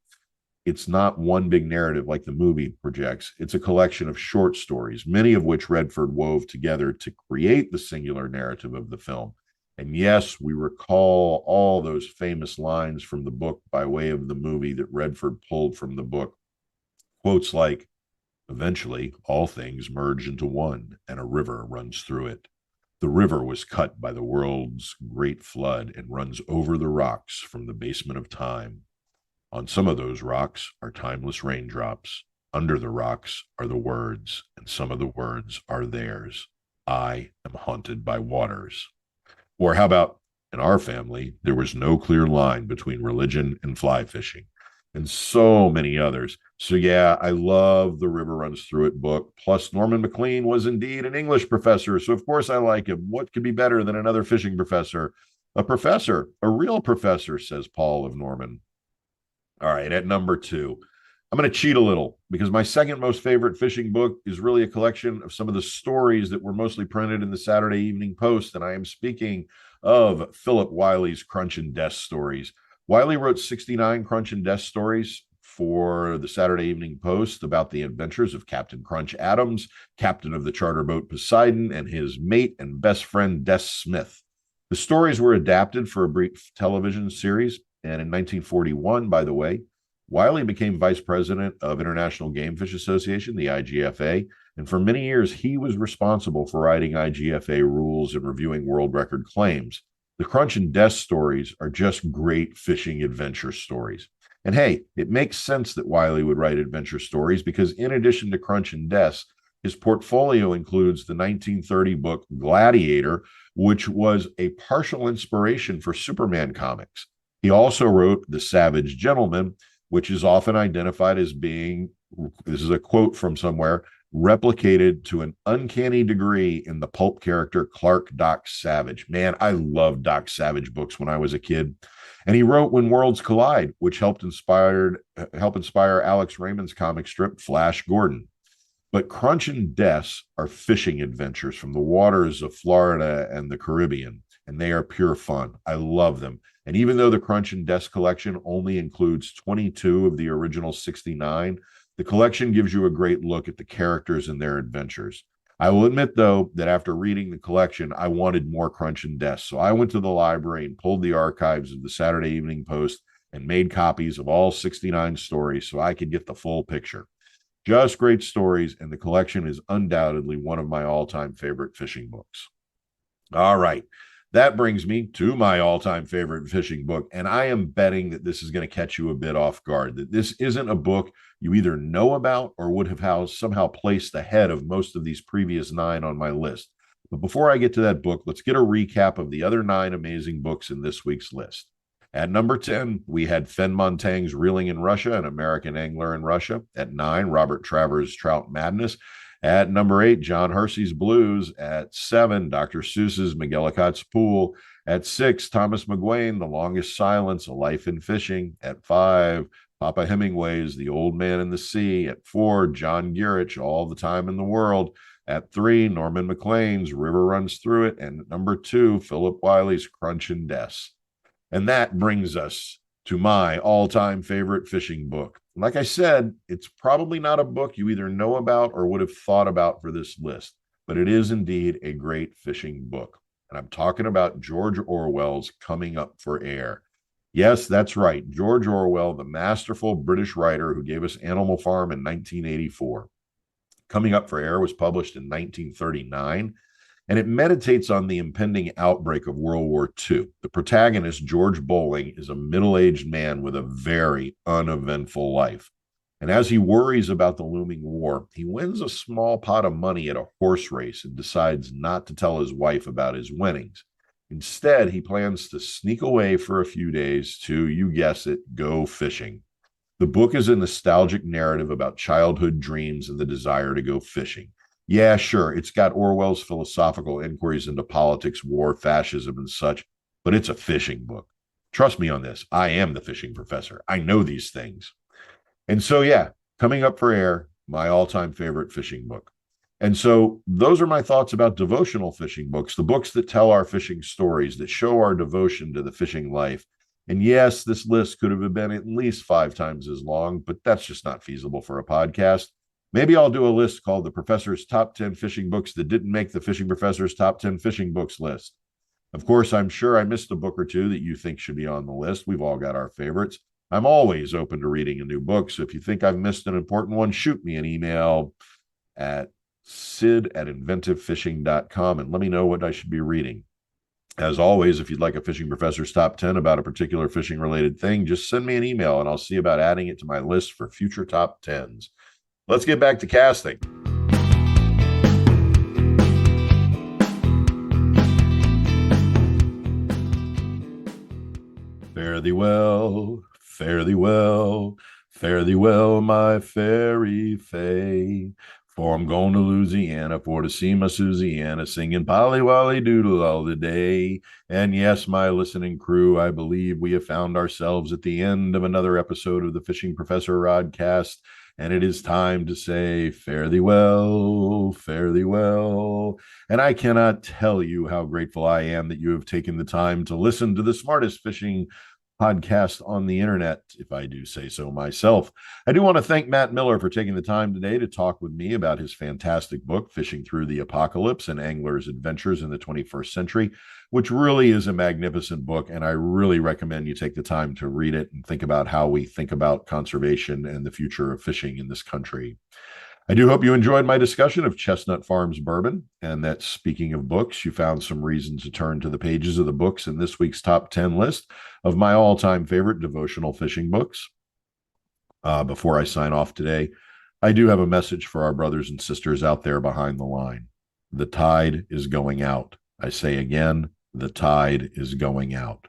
It's not one big narrative like the movie projects. It's a collection of short stories, many of which Redford wove together to create the singular narrative of the film. And yes, we recall all those famous lines from the book by way of the movie that Redford pulled from the book. Quotes like, "Eventually, all things merge into one, and a river runs through it. The river was cut by the world's great flood and runs over the rocks from the basement of time. On some of those rocks are timeless raindrops. Under the rocks are the words, and some of the words are theirs. I am haunted by waters." Or how about, "In our family, there was no clear line between religion and fly fishing," and so many others. So yeah, I love the River Runs Through It book. Plus, Norman Maclean was indeed an English professor, so of course I like him. What could be better than another fishing professor? A real professor, says Paul of Norman. All right, at number 2, I'm going to cheat a little because my second most favorite fishing book is really a collection of some of the stories that were mostly printed in the Saturday Evening Post, and I am speaking of Philip Wiley's Crunch and Death stories. Wiley wrote 69 Crunch and Death stories for the Saturday Evening Post about the adventures of Captain Crunch Adams, captain of the charter boat Poseidon, and his mate and best friend Des Smith. The stories were adapted for a brief television series, and in 1941, by the way, Wiley became vice president of International Game Fish Association, the IGFA, and for many years he was responsible for writing IGFA rules and reviewing world record claims. The Crunch and Death stories are just great fishing adventure stories. And hey, it makes sense that Wiley would write adventure stories because in addition to Crunch and Death, his portfolio includes the 1930 book Gladiator, which was a partial inspiration for Superman comics. He also wrote The Savage Gentleman, which is often identified as being, this is a quote from somewhere, replicated to an uncanny degree in the pulp character Clark Doc Savage. Man, I loved Doc Savage books when I was a kid. And he wrote When Worlds Collide, which helped inspire Alex Raymond's comic strip Flash Gordon. But Crunch and Death are fishing adventures from the waters of Florida and the Caribbean, and they are pure fun. I love them. And even though the Crunch and Death collection only includes 22 of the original 69, the collection gives you a great look at the characters and their adventures. I will admit, though, that after reading the collection, I wanted more Crunch and Death. So I went to the library and pulled the archives of the Saturday Evening Post and made copies of all 69 stories so I could get the full picture. Just great stories, and the collection is undoubtedly one of my all-time favorite fishing books. All right. That brings me to my all-time favorite fishing book, and I am betting that this is going to catch you a bit off guard, that this isn't a book you either know about or would have somehow placed ahead of most of these previous 9 on my list. But before I get to that book, let's get a recap of the other 9 amazing books in this week's list. At number 10, we had Fen Montagne's Reeling in Russia, an American angler in Russia. At 9, Robert Travers' Trout Madness. At number 8, John Hersey's Blues. At 7, Dr. Seuss's McGillicuddy's Pool. At 6, Thomas McGuane, The Longest Silence, A Life in Fishing. At 5, Papa Hemingway's The Old Man in the Sea. At 4, John Gierich, All the Time in the World. At 3, Norman MacLean's River Runs Through It. And at number 2, Philip Wiley's Crunch and Des. And that brings us to my all-time favorite fishing book. Like I said, it's probably not a book you either know about or would have thought about for this list, but it is indeed a great fishing book. And I'm talking about George Orwell's Coming Up for Air. Yes, that's right. George Orwell, the masterful British writer who gave us Animal Farm in 1984. Coming Up for Air was published in 1939. And it meditates on the impending outbreak of World War II. The protagonist, George Bowling, is a middle-aged man with a very uneventful life. And as he worries about the looming war, he wins a small pot of money at a horse race and decides not to tell his wife about his winnings. Instead, he plans to sneak away for a few days to, you guess it, go fishing. The book is a nostalgic narrative about childhood dreams and the desire to go fishing. Yeah, sure, it's got Orwell's philosophical inquiries into politics, war, fascism, and such, but it's a fishing book. Trust me on this. I am the fishing professor. I know these things. And so, yeah, Coming Up for Air, my all-time favorite fishing book. And so those are my thoughts about devotional fishing books, the books that tell our fishing stories, that show our devotion to the fishing life. And yes, this list could have been at least 5 times as long, but that's just not feasible for a podcast. Maybe I'll do a list called The Professor's Top 10 Fishing Books That Didn't Make the Fishing Professor's Top 10 Fishing Books list. Of course, I'm sure I missed a book or two that you think should be on the list. We've all got our favorites. I'm always open to reading a new book, so if you think I've missed an important one, shoot me an email at sid@inventivefishing.com and let me know what I should be reading. As always, if you'd like a Fishing Professor's Top 10 about a particular fishing-related thing, just send me an email and I'll see about adding it to my list for future top 10s. Let's get back to casting. Fare thee well, fare thee well, fare thee well, my fairy fay. For I'm going to Louisiana for to see my Susiana singing Polly Wolly Doodle all the day. And yes, my listening crew, I believe we have found ourselves at the end of another episode of the Fishing Professor Rodcast. And it is time to say, fare thee well, fare thee well. And I cannot tell you how grateful I am that you have taken the time to listen to the smartest fishing podcast on the internet, if I do say so myself. I do want to thank Matt Miller for taking the time today to talk with me about his fantastic book, Fishing Through the Apocalypse, and Anglers' Adventures in the 21st Century, which really is a magnificent book, and I really recommend you take the time to read it and think about how we think about conservation and the future of fishing in this country. I do hope you enjoyed my discussion of Chestnut Farms bourbon, and that speaking of books, you found some reason to turn to the pages of the books in this week's top 10 list of my all-time favorite devotional fishing books. Before I sign off today, I do have a message for our brothers and sisters out there behind the line. The tide is going out. I say again, the tide is going out.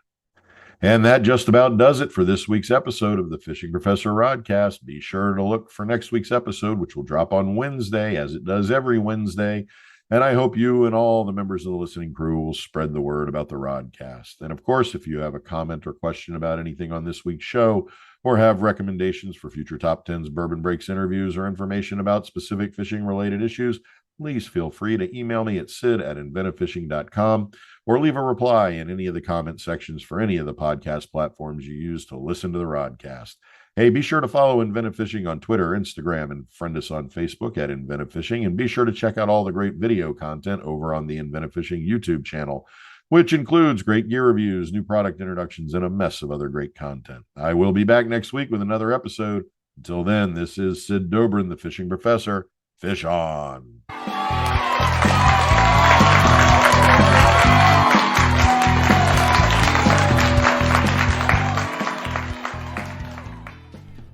And that just about does it for this week's episode of the Fishing Professor Rodcast. Be sure to look for next week's episode, which will drop on Wednesday, as it does every Wednesday. And I hope you and all the members of the listening crew will spread the word about the Rodcast. And of course, if you have a comment or question about anything on this week's show, or have recommendations for future Top 10s Bourbon Breaks interviews, or information about specific fishing-related issues, please feel free to email me at sid@inventivefishing.com or leave a reply in any of the comment sections for any of the podcast platforms you use to listen to the Rodcast. Hey, be sure to follow Inventive Fishing on Twitter, Instagram, and friend us on Facebook at Inventive Fishing. And be sure to check out all the great video content over on the Inventive Fishing YouTube channel, which includes great gear reviews, new product introductions, and a mess of other great content. I will be back next week with another episode. Until then, this is Sid Dobrin, the Fishing Professor. Fish on.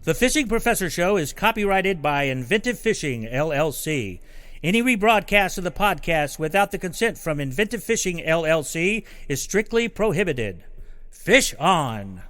The Fishing Professor Show is copyrighted by Inventive Fishing, LLC. Any rebroadcast of the podcast without the consent from Inventive Fishing, LLC is strictly prohibited. Fish on!